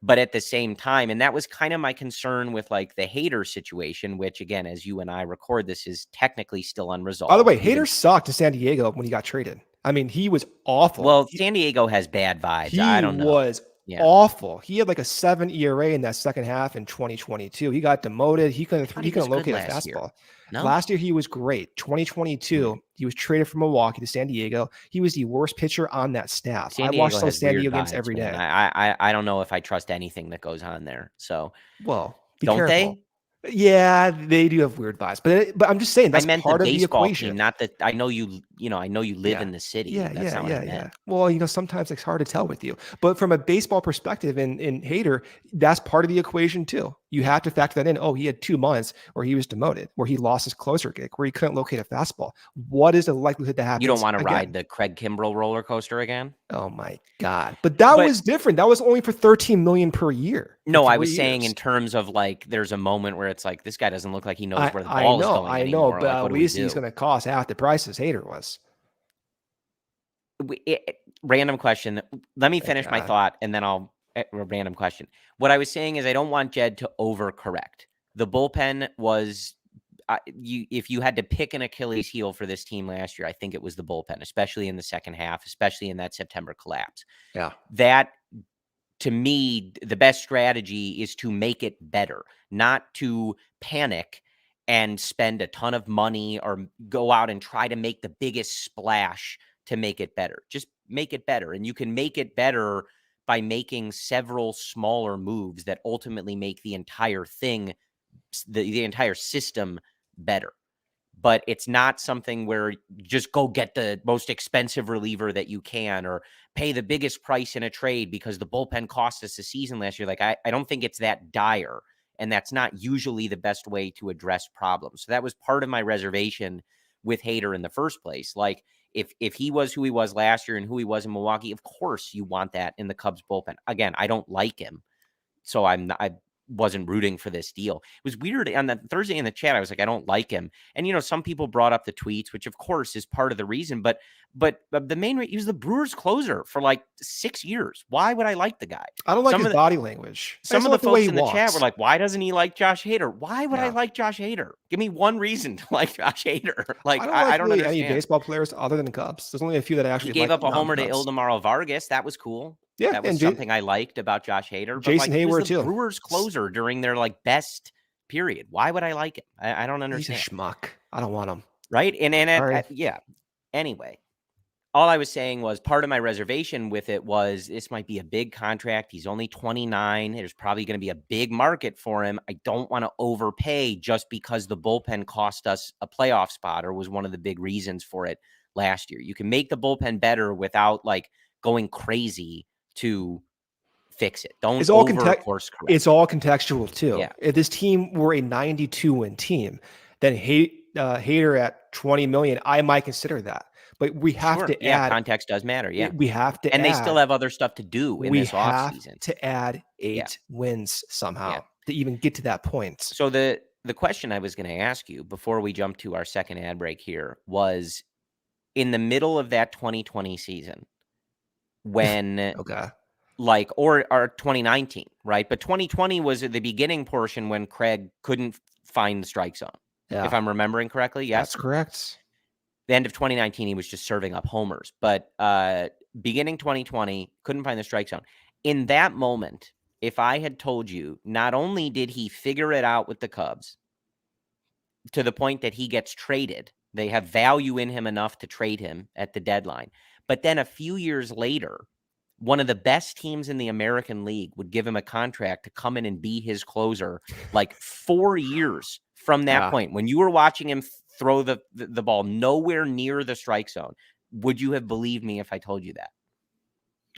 But at the same time, and that was kind of my concern with like the Hader situation, which again, as you and I record this, is technically still unresolved. By the way, Hader sucked in San Diego when he got traded. I mean, he was awful. Well, San Diego has bad vibes. I don't know. He was awful. He had like a 7 ERA in that second half in 2022. He got demoted. He couldn't locate a fastball. No? Last year, he was great. 2022, he was traded from Milwaukee to San Diego. He was the worst pitcher on that staff. I watched those San Diego games every day. I don't know if I trust anything that goes on there. So, well, don't careful. They? Yeah, they do have weird vibes, but I'm just saying that's part of the equation. Team, not that I know you live in the city. That's not what I meant. Well, sometimes it's hard to tell with you, but from a baseball perspective, in Hader, that's part of the equation too. You have to factor that in. Oh, he had 2 months where he was demoted, where he lost his closer gig, where he couldn't locate a fastball. What is the likelihood that happens? You don't want to ride the Craig Kimbrell roller coaster again? Oh my God! But that was different. That was only for 13 million per year. No, I was saying in terms of like, there's a moment where it's like, this guy doesn't look like he knows where the ball is going anymore. But at least he's going to cost half the price as Hader was. Random question. Let me finish my thought, and then I'll random question. What I was saying is I don't want Jed to overcorrect. The bullpen was if you had to pick an Achilles heel for this team last year, I think it was the bullpen, especially in the second half, especially in that September collapse. Yeah. That to me, the best strategy is to make it better, not to panic and spend a ton of money or go out and try to make the biggest splash to make it better. Just make it better. And you can make it better by making several smaller moves that ultimately make the entire thing, the entire system better. But it's not something where you just go get the most expensive reliever that you can or pay the biggest price in a trade because the bullpen cost us a season last year. Like, I don't think it's that dire, and that's not usually the best way to address problems. So that was part of my reservation with Hader in the first place. Like, if he was who he was last year and who he was in Milwaukee, of course you want that in the Cubs bullpen. Again, I don't like him, so I wasn't rooting for this deal. It was weird on that Thursday in the chat. I was like, I don't like him. And, you know, some people brought up the tweets, which of course is part of the reason, but the main reason, he was the Brewers closer for like 6 years. Why would I like the guy? I don't like his body language. Some of the folks in the chat were like, why doesn't he like Josh Hader? Why would I like Josh Hader? Give me one reason to like Josh Hader. Like, I don't really understand any baseball players other than the Cubs. There's only a few that actually he gave up a homer to Ildemaro Vargas. That was cool. Yeah, that was something I liked about Josh Hader. But Jason Hayward he was the too. Brewers closer during their like best period. Why would I like him? I don't understand. He's a schmuck. I don't want him. Right? And yeah. Anyway, all I was saying was part of my reservation with it was this might be a big contract. He's only 29. There's probably going to be a big market for him. I don't want to overpay just because the bullpen cost us a playoff spot or was one of the big reasons for it last year. You can make the bullpen better without like going crazy to fix it. Don't course correct. It's all contextual too. Yeah. If this team were a 92-win team, then Hader at 20 million, I might consider that. But we have to add context does matter. Yeah. We have to and they still have other stuff to do in this offseason. We have to add 8 wins somehow to even get to that point. So the question I was going to ask you before we jump to our second ad break here was in the middle of that 2020 season when or 2019, right? But 2020 was the beginning portion when Craig couldn't find the strike zone. Yeah. If I'm remembering correctly. Yes, that's correct. The end of 2019, he was just serving up homers. But beginning 2020, couldn't find the strike zone. In that moment, if I had told you, not only did he figure it out with the Cubs to the point that he gets traded, they have value in him enough to trade him at the deadline. But then a few years later, one of the best teams in the American League would give him a contract to come in and be his closer like 4 years from that point. When you were watching him throw the ball nowhere near the strike zone, would you have believed me if I told you that?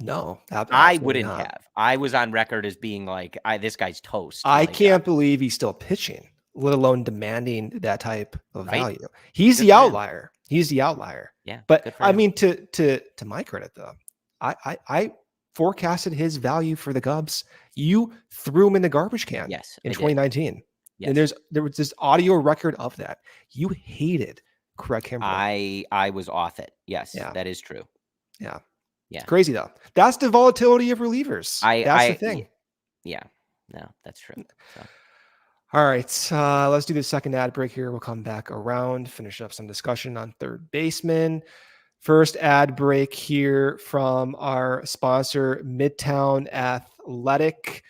No, I wouldn't have. I was on record as being like, this guy's toast. I can't believe he's still pitching, let alone demanding that type of value. He's the outlier. He's the outlier. Yeah. But I mean, to my credit though, I forecasted his value for the Cubs. You threw him in the garbage can in 2019. Yes. And there was this audio record of that. You hated Craig Kimbrel. I was off it. Yes, that is true. Yeah. Yeah. It's crazy though. That's the volatility of relievers. That's the thing. Yeah. No, that's true. So. All right. Let's do the second ad break here. We'll come back around, finish up some discussion on third baseman. First ad break here from our sponsor, Midtown Athletic.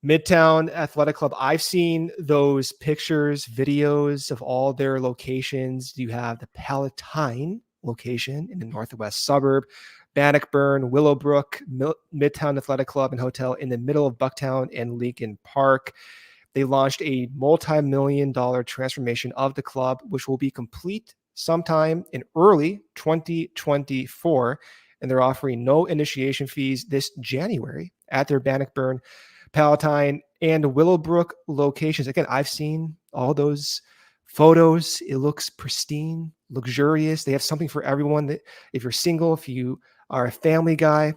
Midtown Athletic Club. I've seen those pictures, videos of all their locations. You have the Palatine location in the northwest suburb, Bannockburn, Willowbrook, Midtown Athletic Club and Hotel in the middle of Bucktown and Lincoln Park. They launched a multi-million-dollar transformation of the club, which will be complete sometime in early 2024. And they're offering no initiation fees this January at their Bannockburn, Palatine, and Willowbrook locations. Again, I've seen all those photos. It looks pristine, luxurious. They have something for everyone. That if you're single, if you are a family guy,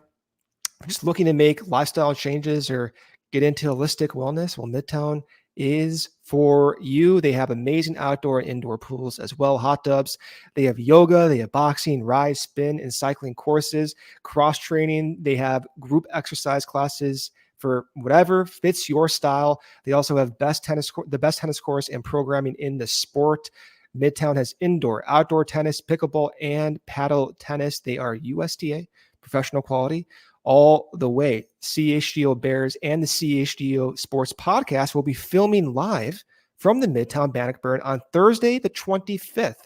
just looking to make lifestyle changes or get into holistic wellness, well, Midtown is for you. They have amazing outdoor and indoor pools as well, hot tubs. They have yoga, they have boxing, ride, spin, and cycling courses, cross training. They have group exercise classes for whatever fits your style. They also have the best tennis course and programming in the sport. Midtown has indoor, outdoor tennis, pickleball, and paddle tennis. They are USDA professional quality. all the way. CHGO Bears and the CHGO Sports Podcast will be filming live from the Midtown Bannockburn on Thursday, the 25th.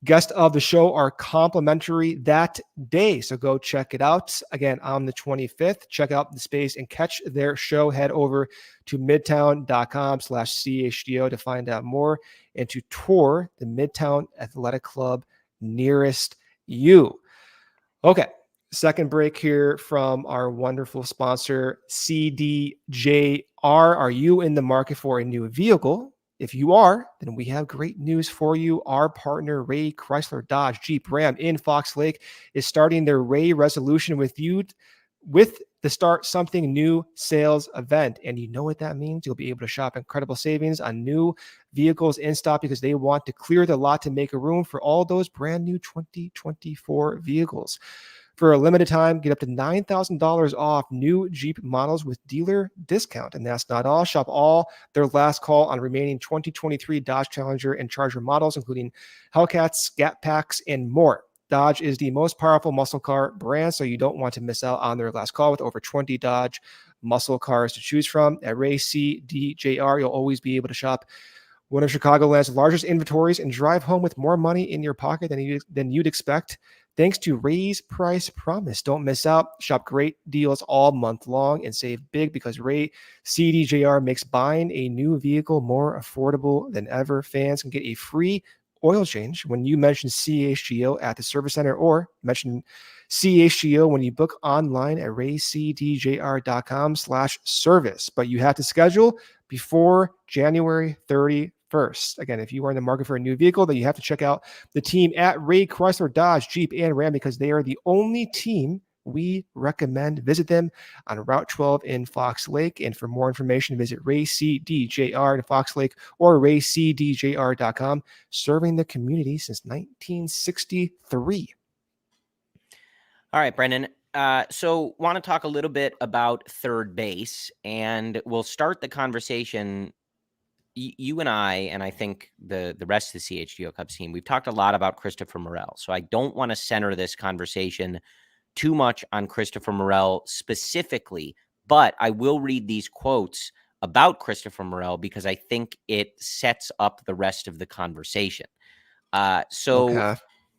Guests of the show are complimentary that day, so go check it out. Again, on the 25th, check out the space and catch their show. Head over to midtown.com/CHGO to find out more and to tour the Midtown Athletic Club nearest you. Okay, second break here from our wonderful sponsor, CDJR. Are you in the market for a new vehicle? If you are, then we have great news for you. Our partner, Ray Chrysler Dodge Jeep Ram in Fox Lake, is starting their Ray Resolution with you with the Start Something New sales event. And you know what that means? You'll be able to shop incredible savings on new vehicles in stock because they want to clear the lot to make a room for all those brand new 2024 vehicles. For a limited time, get up to $9,000 off new Jeep models with dealer discount. And that's not all. Shop all their last call on remaining 2023 Dodge Challenger and Charger models, including Hellcats, Scat Packs, and more. Dodge is the most powerful muscle car brand, so you don't want to miss out on their last call with over 20 Dodge muscle cars to choose from. At Ray CDJR, you'll always be able to shop one of Chicagoland's largest inventories and drive home with more money in your pocket than you'd expect. Thanks to Ray's Price Promise. Don't miss out. Shop great deals all month long and save big because Ray CDJR makes buying a new vehicle more affordable than ever. Fans can get a free oil change when you mention CHGO at the service center or mention CHGO when you book online at raycdjr.com/service. But you have to schedule before January 31st. Again, if you are in the market for a new vehicle, then you have to check out the team at Ray Chrysler Dodge Jeep and Ram because they are the only team we recommend. Visit them on Route 12 in Fox Lake. And for more information, visit Ray CDJR in Fox Lake or raycdjr.com, serving the community since 1963. All right, Brendan. So want to talk a little bit about third base, and we'll start the conversation. You and I think the rest of the CHGO Cubs team, we've talked a lot about Christopher Morel. So I don't want to center this conversation too much on Christopher Morel specifically, but I will read these quotes about Christopher Morel because I think it sets up the rest of the conversation. So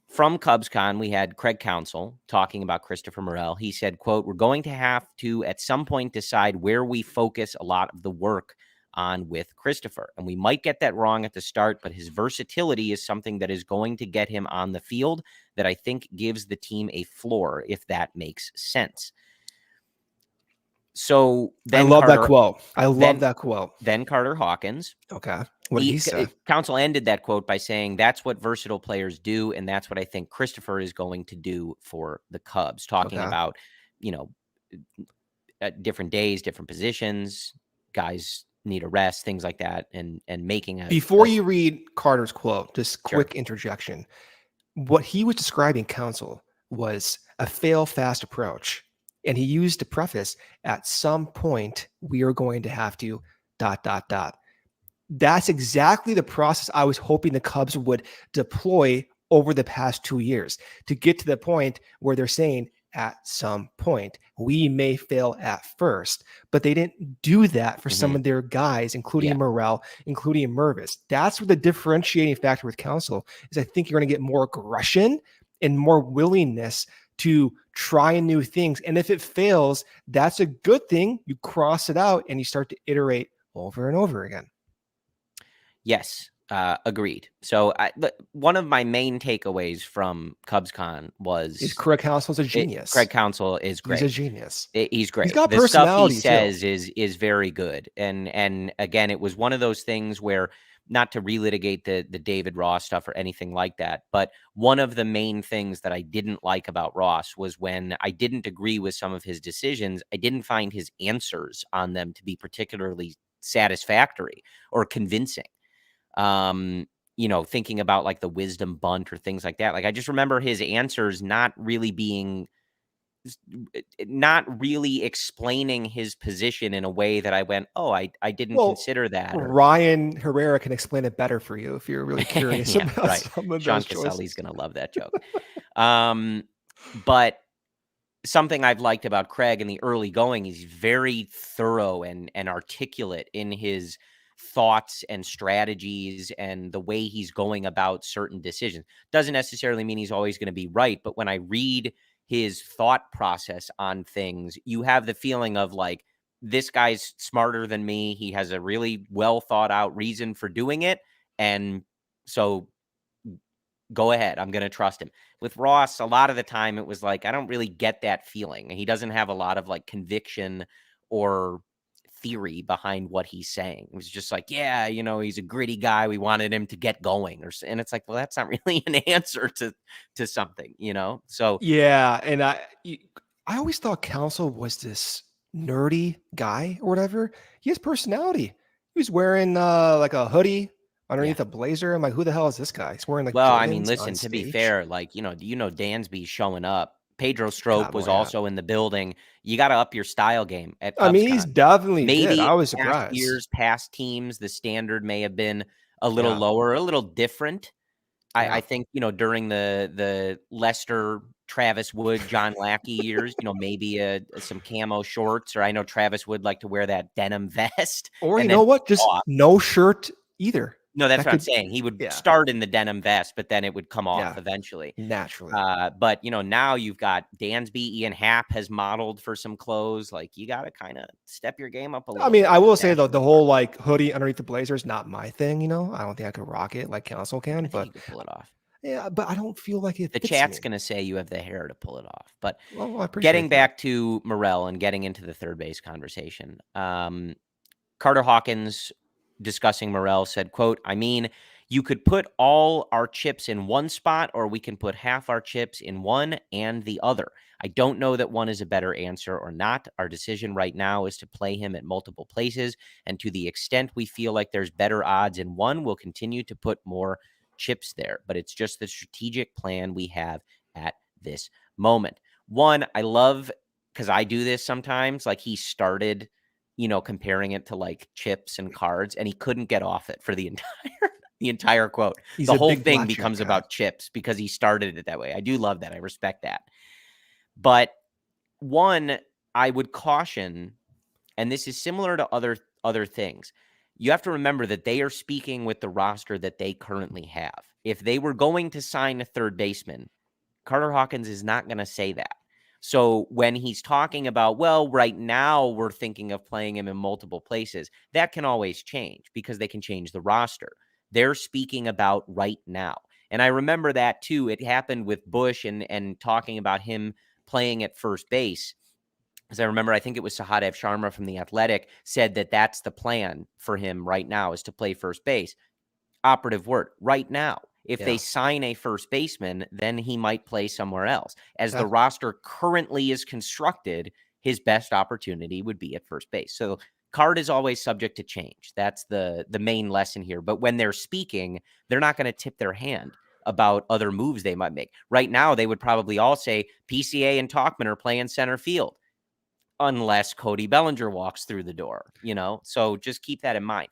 from CubsCon, we had Craig Counsell talking about Christopher Morel. He said, quote, "We're going to have to at some point decide where we focus a lot of the work on with Christopher. And we might get that wrong at the start, but his versatility is something that is going to get him on the field that I think gives the team a floor, if that makes sense." So then I love that quote. I love that quote. Then Carter Hawkins. Okay. What did he say? Counsell ended that quote by saying, "That's what versatile players do. And that's what I think Christopher is going to do for the Cubs," talking about, different days, different positions, guys need a rest, things like that, and making a... Before you read Carter's quote, just quick interjection. What he was describing, Counsell, was a fail-fast approach. And he used to preface, at some point, we are going to have to ... That's exactly the process I was hoping the Cubs would deploy over the past 2 years to get to the point where they're saying, at some point, we may fail at first, but they didn't do that for some of their guys, including Morel, including Mervis. That's what the differentiating factor with Counsell is. I think you're going to get more aggression and more willingness to try new things. And if it fails, that's a good thing. You cross it out and you start to iterate over and over again. Yes. Agreed. So one of my main takeaways from CubsCon was Craig Counsell's a genius. Craig Counsell is great. He's a genius. He's great. He's got the personality stuff he says is very good. And again, it was one of those things where, not to relitigate the David Ross stuff or anything like that, but one of the main things that I didn't like about Ross was when I didn't agree with some of his decisions, I didn't find his answers on them to be particularly satisfactory or convincing. Thinking about like the wisdom bunt or things like that. Like, I just remember his answers not really explaining his position in a way that I went, oh, I didn't consider that. Ryan Herrera can explain it better for you if you're really curious about some of Sean those choices. Caselli's going to love that joke. But something I've liked about Craig in the early going is he's very thorough and articulate in his thoughts and strategies and the way he's going about certain decisions. Doesn't necessarily mean he's always going to be right, but when I read his thought process on things, you have the feeling of like, this guy's smarter than me. He has a really well thought out reason for doing it. And so go ahead. I'm going to trust him. With Ross, a lot of the time it was like, I don't really get that feeling. He doesn't have a lot of like conviction or theory behind what he's saying. It was just like, yeah, he's a gritty guy. We wanted him to get going, and it's like, well, that's not really an answer to something, So Yeah, and I always thought Counsell was this nerdy guy or whatever. He has personality. He was wearing like a hoodie underneath yeah. a blazer. I'm like, who the hell is this guy? He's wearing like Well, I mean, Jordans on listen, to be stage. fair, like, Dansby's showing up. Pedro Strop God, was well, yeah. also in the building. You got to up your style game at I mean, he's CubsCon. definitely did. Maybe I was past surprised. years, past teams, the standard may have been a little Yeah. lower, a little different. I Yeah. think, during the Lester, Travis Wood, John Lackey years, maybe some camo shorts, or I know Travis would like to wear that denim vest Or you and then know what? take it Just off. no shirt either. No, that's That what I'm could, saying. He would yeah, start in the denim vest, but then it would come off yeah, eventually. naturally. But now you've got Dansby, Ian Happ has modeled for some clothes. Like, you got to kind of step your game up a I little mean, bit. I will say though, Fashion the part. whole like hoodie underneath the blazer is not my thing. I don't think I could rock it like Counsell can. I think But you could pull it off. yeah, but I don't feel like it The fits chat's me. going to say you have the hair to pull it off. But Well, I getting appreciate that. back to Morel and getting into the third base conversation, Carter Hawkins, discussing Morel, said, quote, I mean, you could put all our chips in one spot, or we can put half our chips in one and the other. I don't know that one is a better answer or not. Our decision right now is to play him at multiple places, and to the extent we feel like there's better odds in one, we'll continue to put more chips there. But it's just the strategic plan we have at this moment. One, I love, because I do this sometimes, like he started comparing it to like chips and cards, and he couldn't get off it for the entire quote. He's The a whole big thing blackjack becomes guy. about chips because he started it that way. I do love that. I respect that. But one, I would caution, and this is similar to other things. You have to remember that they are speaking with the roster that they currently have. If they were going to sign a third baseman, Carter Hawkins is not going to say that. So when he's talking about, well, right now we're thinking of playing him in multiple places, that can always change because they can change the roster. They're speaking about right now. And I remember that too. It happened with Bush and talking about him playing at first base. As I remember, I think it was Sahadev Sharma from The Athletic said that that's the plan for him right now, is to play first base. Operative word, right now. If they Yeah. sign a first baseman, then he might play somewhere else. As the Yeah. roster currently is constructed, his best opportunity would be at first base. So card is always subject to change. That's the main lesson here. But when they're speaking, they're not going to tip their hand about other moves they might make. Right now, they would probably all say PCA and Talkman are playing center field, unless Cody Bellinger walks through the door, So just keep that in mind.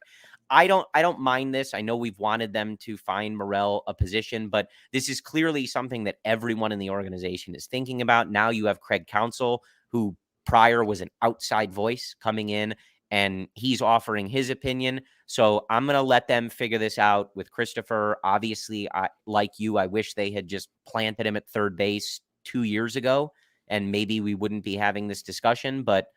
I don't mind this. I know we've wanted them to find Morel a position, but this is clearly something that everyone in the organization is thinking about. Now you have Craig Counsell, who prior was an outside voice coming in, and he's offering his opinion. So I'm going to let them figure this out with Christopher. Obviously, like you, I wish they had just planted him at third base 2 years ago, and maybe we wouldn't be having this discussion, but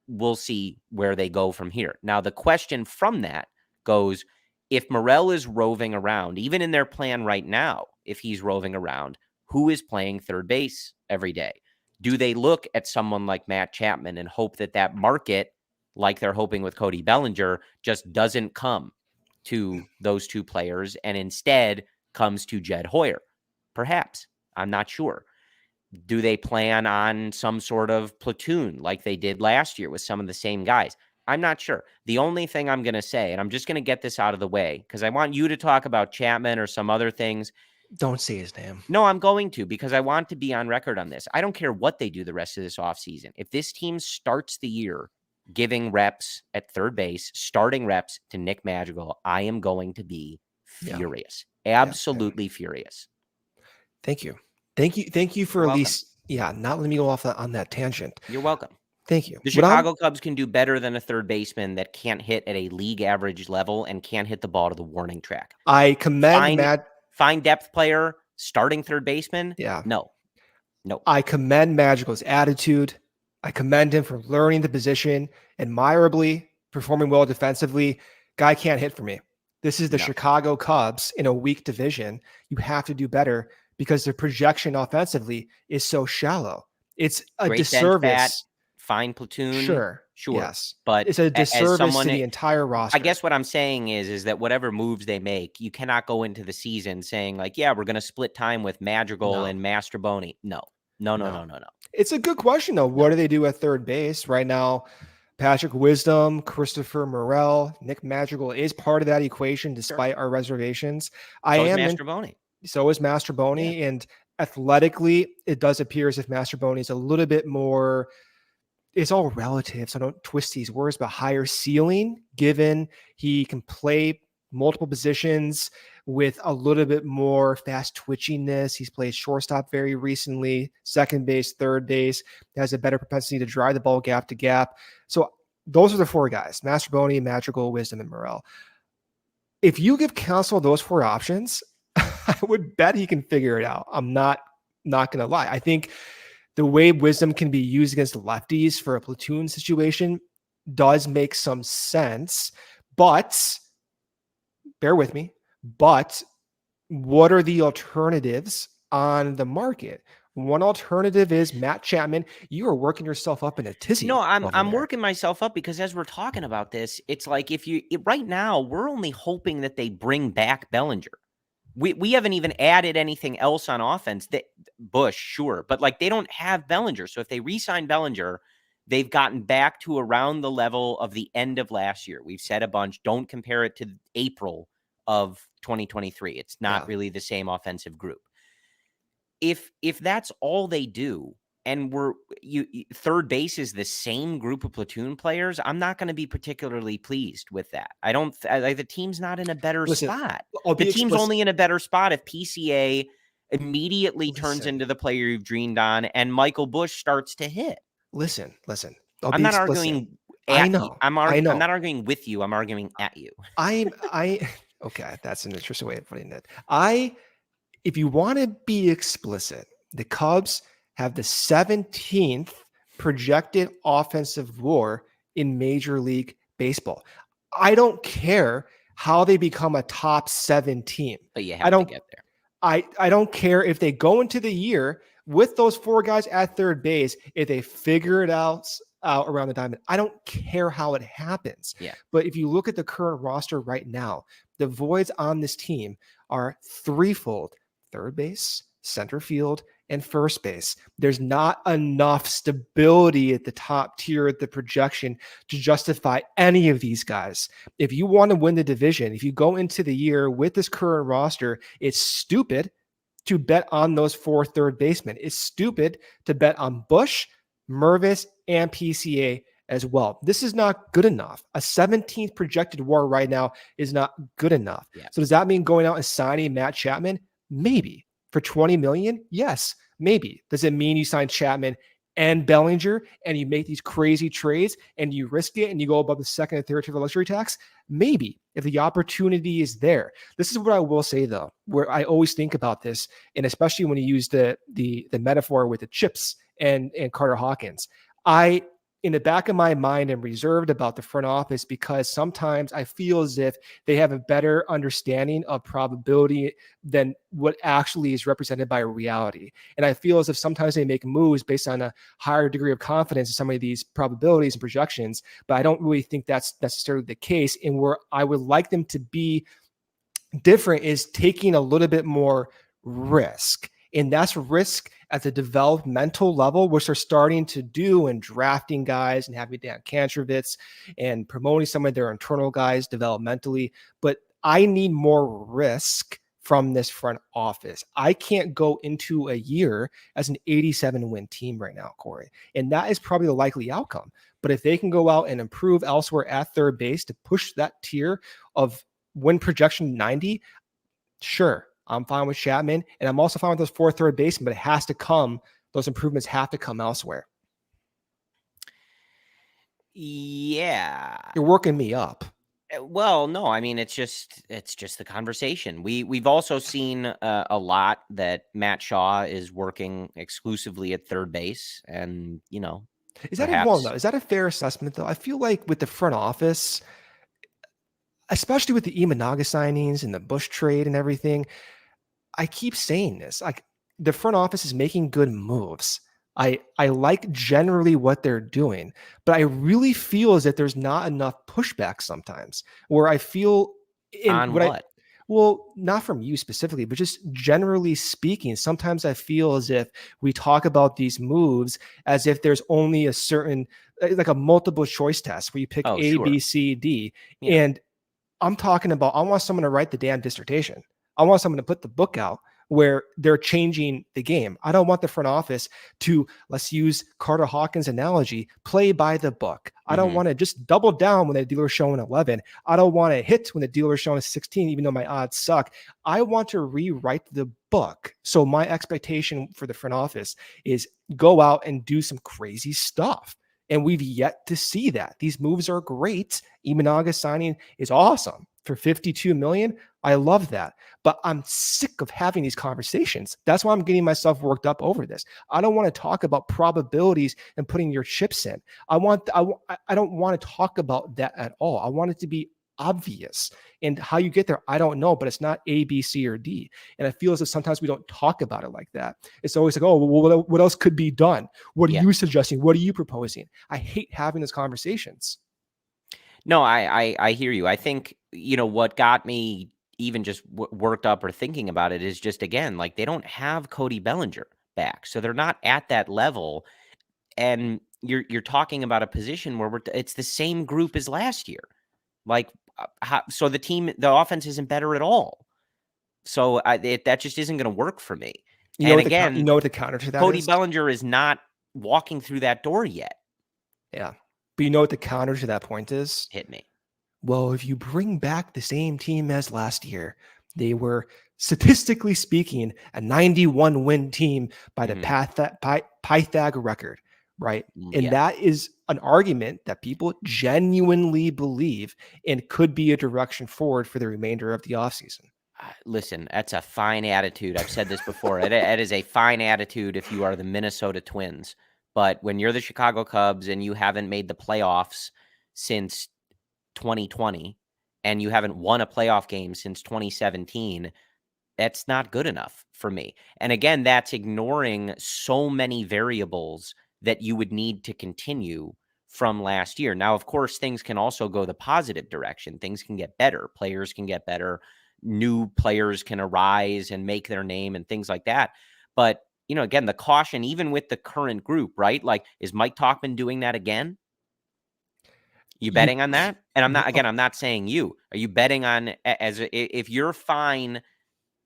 we'll see where they go from here. Now, the question from that goes, if Morel is roving around, even in their plan right now, if he's roving around, who is playing third base every day? Do they look at someone like Matt Chapman and hope that that market, like they're hoping with Cody Bellinger, just doesn't come to those two players and instead comes to Jed Hoyer? Perhaps. I'm not sure. Do they plan on some sort of platoon like they did last year with some of the same guys? I'm not sure. The only thing I'm going to say, and I'm just going to get this out of the way because I want you to talk about Chapman or some other things. Don't say his name. No, I'm going to, because I want to be on record on this. I don't care what they do the rest of this offseason. If this team starts the year giving reps at third base, starting reps to Nick Madrigal, I am going to be furious. Absolutely furious. Thank you. Thank you for You're at welcome. least Yeah, not letting me go off on that tangent. You're welcome. Thank you. The Chicago Cubs can do better than a third baseman that can't hit at a league average level and can't hit the ball to the warning track. I commend Fine depth player, starting third baseman. Yeah. No. I commend Madrigal's attitude. I commend him for learning the position admirably, performing well defensively. Guy can't hit for me. This is the Chicago Cubs in a weak division. You have to do better because the projection offensively is so shallow. It's a Great disservice. Fine platoon. Sure. Yes. But it's a disservice to the entire roster. I guess what I'm saying is that whatever moves they make, you cannot go into the season saying like, yeah, we're going to split time with Madrigal and Mastrobuoni. No. It's a good question, though. What do they do at third base right now? Patrick Wisdom, Christopher Morel, Nick Madrigal is part of that equation, despite our reservations. So is Mastrobuoni. Yeah. And athletically, it does appear as if Mastrobuoni is a little bit more. It's all relative, so don't twist these words, but higher ceiling, given he can play multiple positions with a little bit more fast twitchiness. He's played shortstop very recently, second base, third base, has a better propensity to drive the ball gap to gap. So those are the four guys: Mastrobuoni, Madrigal, Wisdom, and Morel. If you give Counsell those four options, I would bet he can figure it out. I'm not going to lie. I think the way Wisdom can be used against lefties for a platoon situation does make some sense, but bear with me. But what are the alternatives on the market? One alternative is Matt Chapman. You are working yourself up in a tizzy. No, I'm working myself up because as we're talking about this, it's like right now we're only hoping that they bring back Bellinger. We haven't even added anything else on offense. That Bush, sure, but like they don't have Bellinger. So if they re-sign Bellinger, they've gotten back to around the level of the end of last year. We've said a bunch. Don't compare it to April of 2023. It's not really the same offensive group. If that's all they do, and third base is the same group of platoon players, I'm not going to be particularly pleased with that. The team's not in a better spot. The team's only in a better spot if PCA immediately turns into the player you've dreamed on and Michael Bush starts to hit. Listen. I'm not arguing at you. I'm not arguing with you. I'm arguing at you. Okay, that's an interesting way of putting it. If you want to be explicit, the Cubs have the 17th projected offensive WAR in Major League Baseball. I don't care how they become a top 7 team. But you have to get there. I don't care if they go into the year with those four guys at third base, if they figure it out around the diamond. I don't care how it happens. Yeah. But if you look at the current roster right now, the voids on this team are threefold: third base, center field, and first base. There's not enough stability at the top tier at the projection to justify any of these guys. If you want to win the division, if you go into the year with this current roster, it's stupid to bet on those four third basemen. It's stupid to bet on Bush, Mervis, and PCA as well. This is not good enough. A 17th projected WAR right now is not good enough. Yeah. So does that mean going out and signing Matt Chapman? Maybe. For $20 million? Yes, maybe. Does it mean you sign Chapman and Bellinger and you make these crazy trades and you risk it and you go above the second and third tier of the luxury tax? Maybe, if the opportunity is there. This is what I will say, though, where I always think about this, and especially when you use the metaphor with the chips and Carter Hawkins. In the back of my mind, am reserved about the front office because sometimes I feel as if they have a better understanding of probability than what actually is represented by reality. And I feel as if sometimes they make moves based on a higher degree of confidence in some of these probabilities and projections, but I don't really think that's necessarily the case. And where I would like them to be different is taking a little bit more risk. And that's risk at the developmental level, which they're starting to do in drafting guys and having Dan Kantrovitz and promoting some of their internal guys developmentally. But I need more risk from this front office. I can't go into a year as an 87-win team right now, Corey. And that is probably the likely outcome. But if they can go out and improve elsewhere at third base to push that tier of win projection 90, sure. I'm fine with Chapman, and I'm also fine with those four third basemen, but it has to come Those improvements have to come elsewhere. Yeah. You're working me up. Well, no, I mean, it's just the conversation. We've also seen a lot that Matt Shaw is working exclusively at third base, and Is that perhaps is that a fair assessment though? I feel like with the front office, especially with the Imanaga signings and the Bush trade and everything, I keep saying this. Like the front office is making good moves. I like generally what they're doing, but I really feel as if there's not enough pushback sometimes where I feel in on what I what? well, not from you specifically, but just generally speaking, sometimes I feel as if we talk about these moves as if there's only a certain like a multiple choice test where you pick Oh, A, B, sure. C, D. Yeah. And I'm talking about, I want someone to write the damn dissertation. I want someone to put the book out where they're changing the game. I don't want the front office to, let's use Carter Hawkins' analogy, play by the book. I don't want to just double down when the dealer's showing 11. I don't want to hit when the dealer's showing 16, even though my odds suck. I want to rewrite the book. So my expectation for the front office is go out and do some crazy stuff. And we've yet to see that. These moves are great. Imanaga signing is awesome for $52 million. I love that. But I'm sick of having these conversations. That's why I'm getting myself worked up over this. I don't want to talk about probabilities and putting your chips in. I don't want to talk about that at all. I want it to be obvious. And how you get there, I don't know, but it's not A, B, C, or D. And I feel as if sometimes we don't talk about it like that. It's always like, oh, well, what else could be done? What are you suggesting? What are you proposing? I hate having those conversations. No, I hear you. I think, what got me even just worked up or thinking about it is just, again, like they don't have Cody Bellinger back. So they're not at that level. And you're talking about a position where it's the same group as last year. Like, so the offense isn't better at all. So that just isn't going to work for me. You know And what again, you know what the counter to that Cody is? Bellinger is not walking through that door yet. Yeah. But you know what the counter to that point is? Hit me. Well, if you bring back the same team as last year, they were statistically speaking a 91 win team by the Pythag record, right? And that is an argument that people genuinely believe and could be a direction forward for the remainder of the offseason. Listen, that's a fine attitude. I've said this before. It is a fine attitude if you are the Minnesota Twins. But when you're the Chicago Cubs and you haven't made the playoffs since 2020 and you haven't won a playoff game since 2017, that's not good enough for me. And again, that's ignoring so many variables that you would need to continue from last year. Now, of course, things can also go the positive direction. Things can get better. Players can get better. New players can arise and make their name and things like that. But, again, the caution, even with the current group, right? Like, is Mike Tauchman doing that again? You betting on that? And I'm not saying you. Are you betting on if you're fine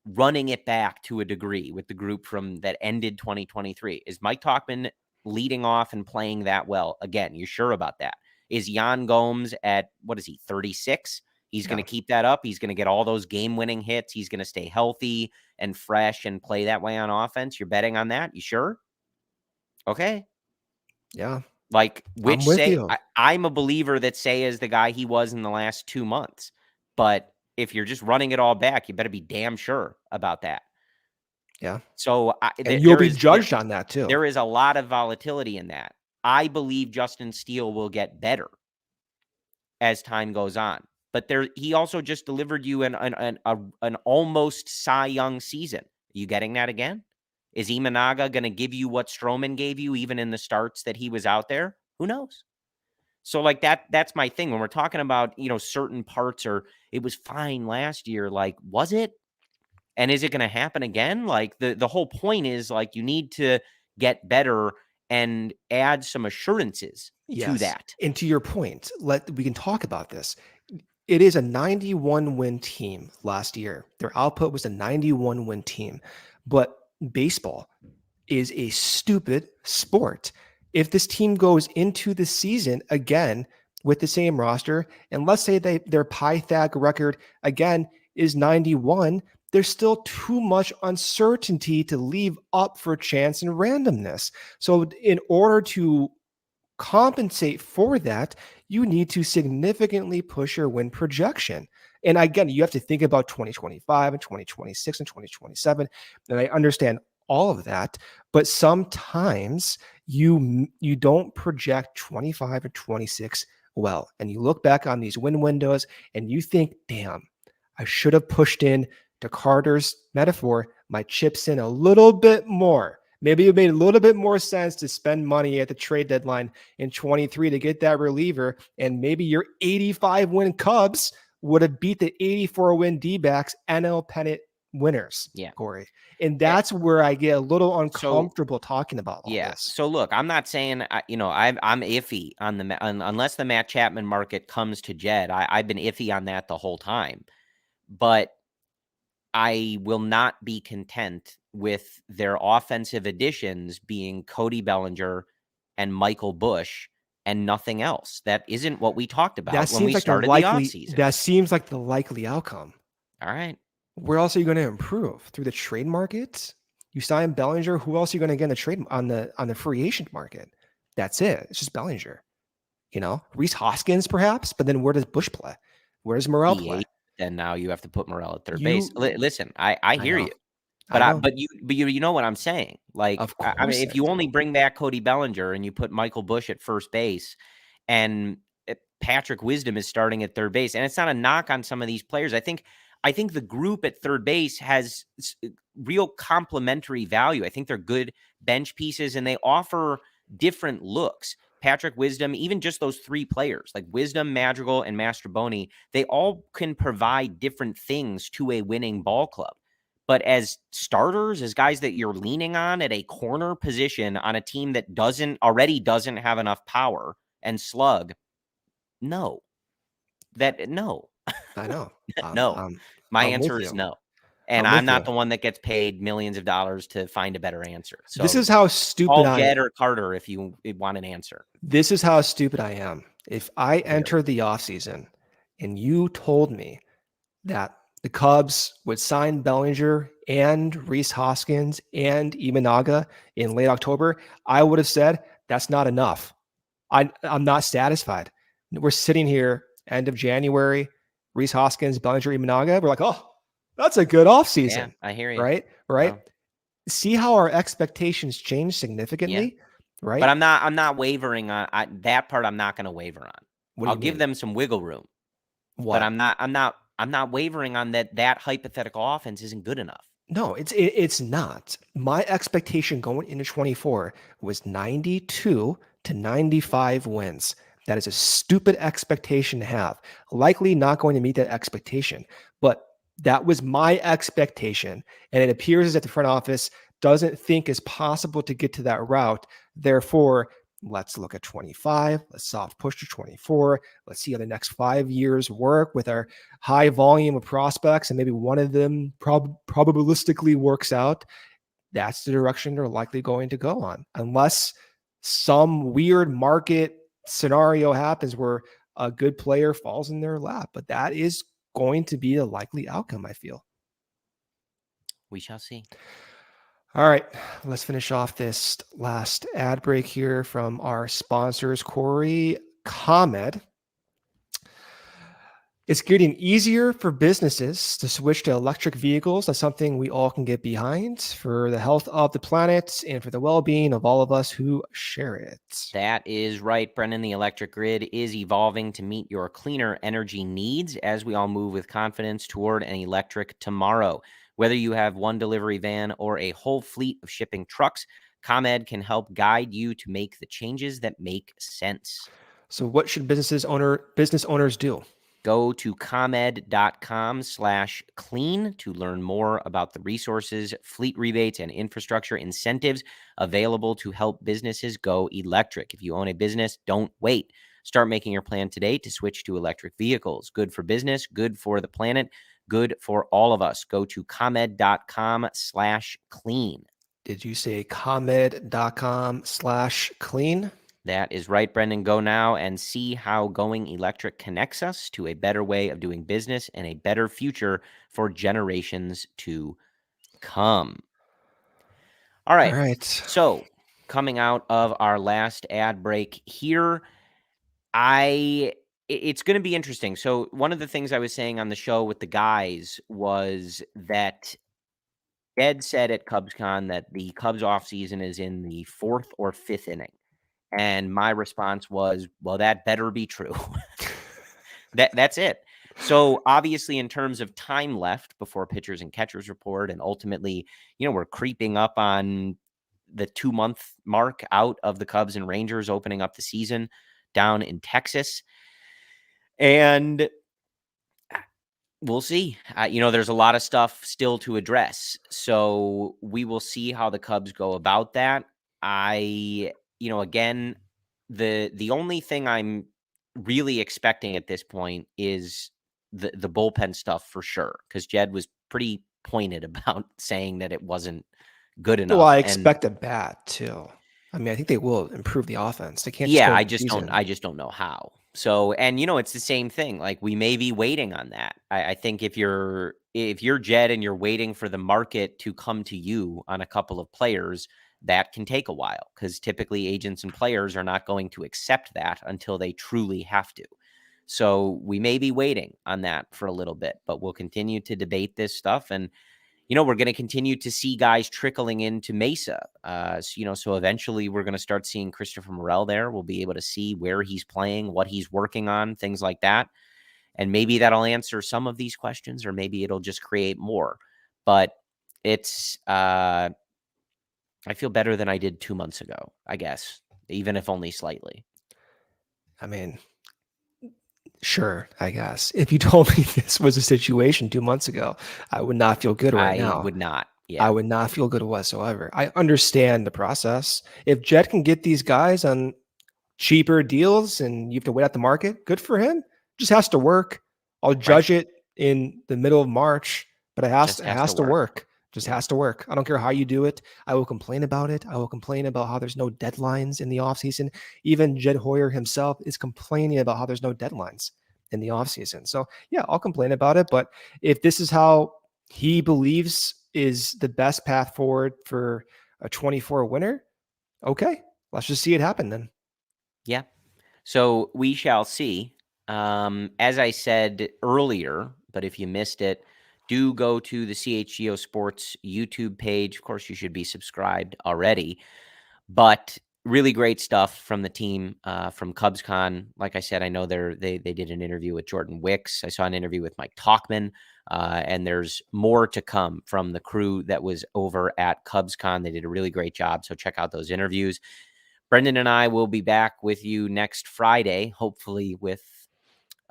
running it back to a degree with the group from that ended 2023? Is Mike Tauchman leading off and playing that well? Again, you sure about that? Is Yan Gomes at, 36? He's going to keep that up. He's going to get all those game-winning hits. He's going to stay healthy and fresh and play that way on offense. You're betting on that? You sure? Okay. Yeah. Like, which Say, I'm a believer that Say is the guy he was in the last 2 months. But if you're just running it all back, you better be damn sure about that. Yeah. So and you'll be judged on that too. There is a lot of volatility in that. I believe Justin Steele will get better as time goes on. But he also just delivered you an almost Cy Young season. Are you getting that again? Is Imanaga going to give you what Stroman gave you even in the starts that he was out there? Who knows? So like that's my thing. When we're talking about, certain parts, or it was fine last year, like, was it? And is it going to happen again? Like the whole point is, like, you need to get better and add some assurances to that. And to your point, we can talk about this. It is a 91 win team last year. Their output was a 91 win team, but baseball is a stupid sport. If this team goes into the season again with the same roster, and let's say their Pythag record again is 91, there's still too much uncertainty to leave up for chance and randomness. So in order to compensate for that, you need to significantly push your win projection. And again, you have to think about 2025 and 2026 and 2027. And I understand all of that, but sometimes you don't project 25 or 26 well. And you look back on these win windows and you think, damn, I should have pushed in, to Carter's metaphor, my chips in a little bit more. Maybe it made a little bit more sense to spend money at the trade deadline in 23 to get that reliever. And maybe your 85 win Cubs would have beat the 84 win D-backs NL pennant winners, Corey. And that's where I get a little uncomfortable talking about all this. So look, I'm not saying, I'm iffy on unless the Matt Chapman market comes to Jed. I've been iffy on that the whole time. But I will not be content with their offensive additions being Cody Bellinger and Michael Busch and nothing else. That isn't what we talked about when we started the offseason. That seems like the likely outcome. All right. Where else are you going to improve? Through the trade market? You sign Bellinger. Who else are you going to get in the trade on the free agent market? That's it. It's just Bellinger. Rhys Hoskins perhaps, but then where does Busch play? Where does Morel play? And now you have to put Morel at third base. Listen, I hear you, but you know what I'm saying. Like, I mean, if you only bring back Cody Bellinger and you put Michael Busch at first base, and Patrick Wisdom is starting at third base, and it's not a knock on some of these players. I think the group at third base has real complementary value. I think they're good bench pieces, and they offer different looks. Patrick Wisdom, even just those three players like Wisdom, Madrigal, and Mastrobuoni, they all can provide different things to a winning ball club. But as starters, as guys that you're leaning on at a corner position on a team that already doesn't have enough power and slug, no. I know. No. My answer is no. And I'm not the one that gets paid millions of dollars to find a better answer. So this is how stupid call Jed or Carter if you want an answer. This is how stupid I am. If I entered the offseason and you told me that the Cubs would sign Bellinger and Rhys Hoskins and Imanaga in late October, I would have said, that's not enough. I'm not satisfied. We're sitting here end of January, Rhys Hoskins, Bellinger, Imanaga. We're like, oh, that's a good offseason. Yeah, I hear you. Right? Wow. See how our expectations change significantly, right? But I'm not wavering on that part. I'm not going to waver on. I'll give them some wiggle room. But I'm not wavering on that hypothetical offense isn't good enough. No, it's not. My expectation going into 24 was 92 to 95 wins. That is a stupid expectation to have. Likely not going to meet that expectation, but that was my expectation. And it appears that the front office doesn't think it's possible to get to that route. Therefore, let's look at 25. Let's soft push to 24. Let's see how the next 5 years work with our high volume of prospects. And maybe one of them probabilistically works out. That's the direction they're likely going to go on, unless some weird market scenario happens where a good player falls in their lap. But that is going to be a likely outcome, I feel. We shall see. All right, let's finish off this last ad break here from our sponsors, Corey. ComEd. It's getting easier for businesses to switch to electric vehicles. That's something we all can get behind for the health of the planet and for the well-being of all of us who share it. That is right, Brendan. The electric grid is evolving to meet your cleaner energy needs as we all move with confidence toward an electric tomorrow. Whether you have one delivery van or a whole fleet of shipping trucks, ComEd can help guide you to make the changes that make sense. So what should business owners do? Go to comed.com/clean to learn more about the resources, fleet rebates, and infrastructure incentives available to help businesses go electric. If you own a business, don't wait. Start making your plan today to switch to electric vehicles. Good for business, good for the planet, good for all of us. Go to comed.com/clean. Did you say comed.com/clean? That is right, Brendan. Go now and see how going electric connects us to a better way of doing business and a better future for generations to come. All right. All right. So, coming out of our last ad break here, it's going to be interesting. So, one of the things I was saying on the show with the guys was that Ed said at CubsCon that the Cubs offseason is in the 4th or 5th inning. And my response was, well, that better be true. That's it. So obviously, in terms of time left before pitchers and catchers report, and ultimately, we're creeping up on the 2-month mark out of the Cubs and Rangers opening up the season down in Texas. And we'll see. There's a lot of stuff still to address. So we will see how the Cubs go about that. Again, the only thing I'm really expecting at this point is the bullpen stuff for sure, because Jed was pretty pointed about saying that it wasn't good enough. Well, I expect a bat too. I mean, I think they will improve the offense. They can't. Yeah, I just don't know how. So, and it's the same thing. Like, we may be waiting on that. I think if you're Jed and you're waiting for the market to come to you on a couple of players, that can take a while, because typically agents and players are not going to accept that until they truly have to. So we may be waiting on that for a little bit, but we'll continue to debate this stuff. And, we're going to continue to see guys trickling into Mesa. So eventually we're going to start seeing Christopher Morel there. We'll be able to see where he's playing, what he's working on, things like that. And maybe that'll answer some of these questions, or maybe it'll just create more. But it's, I feel better than I did 2 months ago, I guess, even if only slightly. I mean, sure, I guess. If you told me this was a situation 2 months ago, I would not feel good right now. I would not. Yeah. I would not feel good whatsoever. I understand the process. If Jed can get these guys on cheaper deals and you have to wait out the market, good for him. Just has to work. I'll judge it in the middle of March, but it has to work. Just has to work. I don't care how you do it. I will complain about it. I will complain about how there's no deadlines in the offseason. Even Jed Hoerner himself is complaining about how there's no deadlines in the offseason. So yeah, I'll complain about it. But if this is how he believes is the best path forward for a 24 winner, okay, let's just see it happen then. Yeah. So we shall see. As I said earlier, but if you missed it, do go to the CHGO Sports YouTube page. Of course, you should be subscribed already. But really great stuff from the team from CubsCon. Like I said, I know they did an interview with Jordan Wicks. I saw an interview with Mike Talkman. And there's more to come from the crew that was over at CubsCon. They did a really great job. So check out those interviews. Brendan and I will be back with you next Friday, hopefully with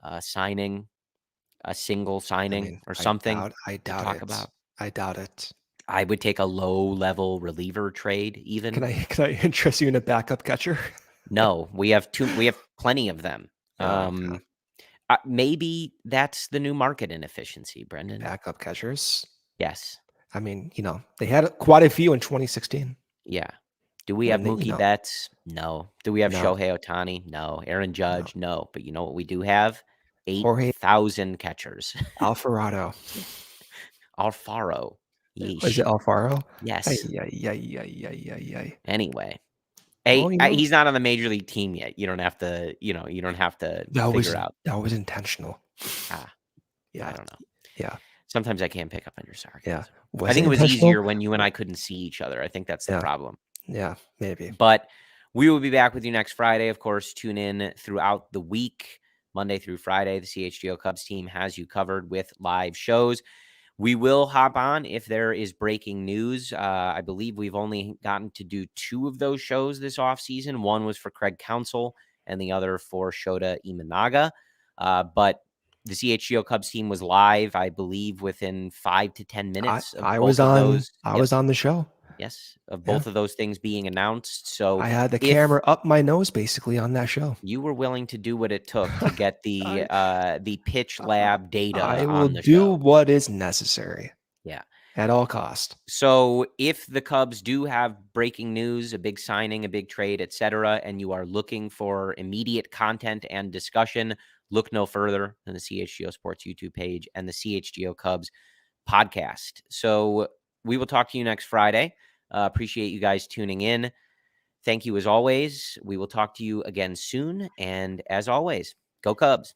a single signing or something. I doubt it. I doubt it. I would take a low-level reliever trade even. Can I interest you in a backup catcher? No, we have plenty of them. Okay. Maybe that's the new market inefficiency, Brendan. Backup catchers? Yes. I mean, they had quite a few in 2016. Yeah. Do we have Mookie Betts? No. Do we have Shohei Ohtani? No. Aaron Judge? No. But you know what we do have? 8,000 catchers. Alfaro. Yeesh. Is it Alfaro? Yes. Yeah. Anyway. Hey, he's not on the major league team yet. You don't have to, figure out. That was intentional. Yeah. I don't know. Yeah. Sometimes I can't pick up on your sarcasm. Yeah. I think it was easier when you and I couldn't see each other. I think that's the problem. Yeah, maybe. But we will be back with you next Friday. Of course, tune in throughout the week, Monday through Friday. The CHGO Cubs team has you covered with live shows. We will hop on if there is breaking news. I believe we've only gotten to do 2 of those shows this offseason. One was for Craig Counsell and the other for Shota Imanaga. But the CHGO Cubs team was live, I believe, within 5 to 10 minutes. I was on the show. Yes, of both of those things being announced. So I had the camera up my nose basically on that show. You were willing to do what it took to get the pitch lab data. I will do what is necessary. Yeah. at all cost. So if the Cubs do have breaking news, a big signing, a big trade, etc., and you are looking for immediate content and discussion, look no further than the CHGO Sports YouTube page and the CHGO Cubs podcast. So we will talk to you next Friday. Appreciate you guys tuning in. Thank you as always. We will talk to you again soon. And as always, go Cubs.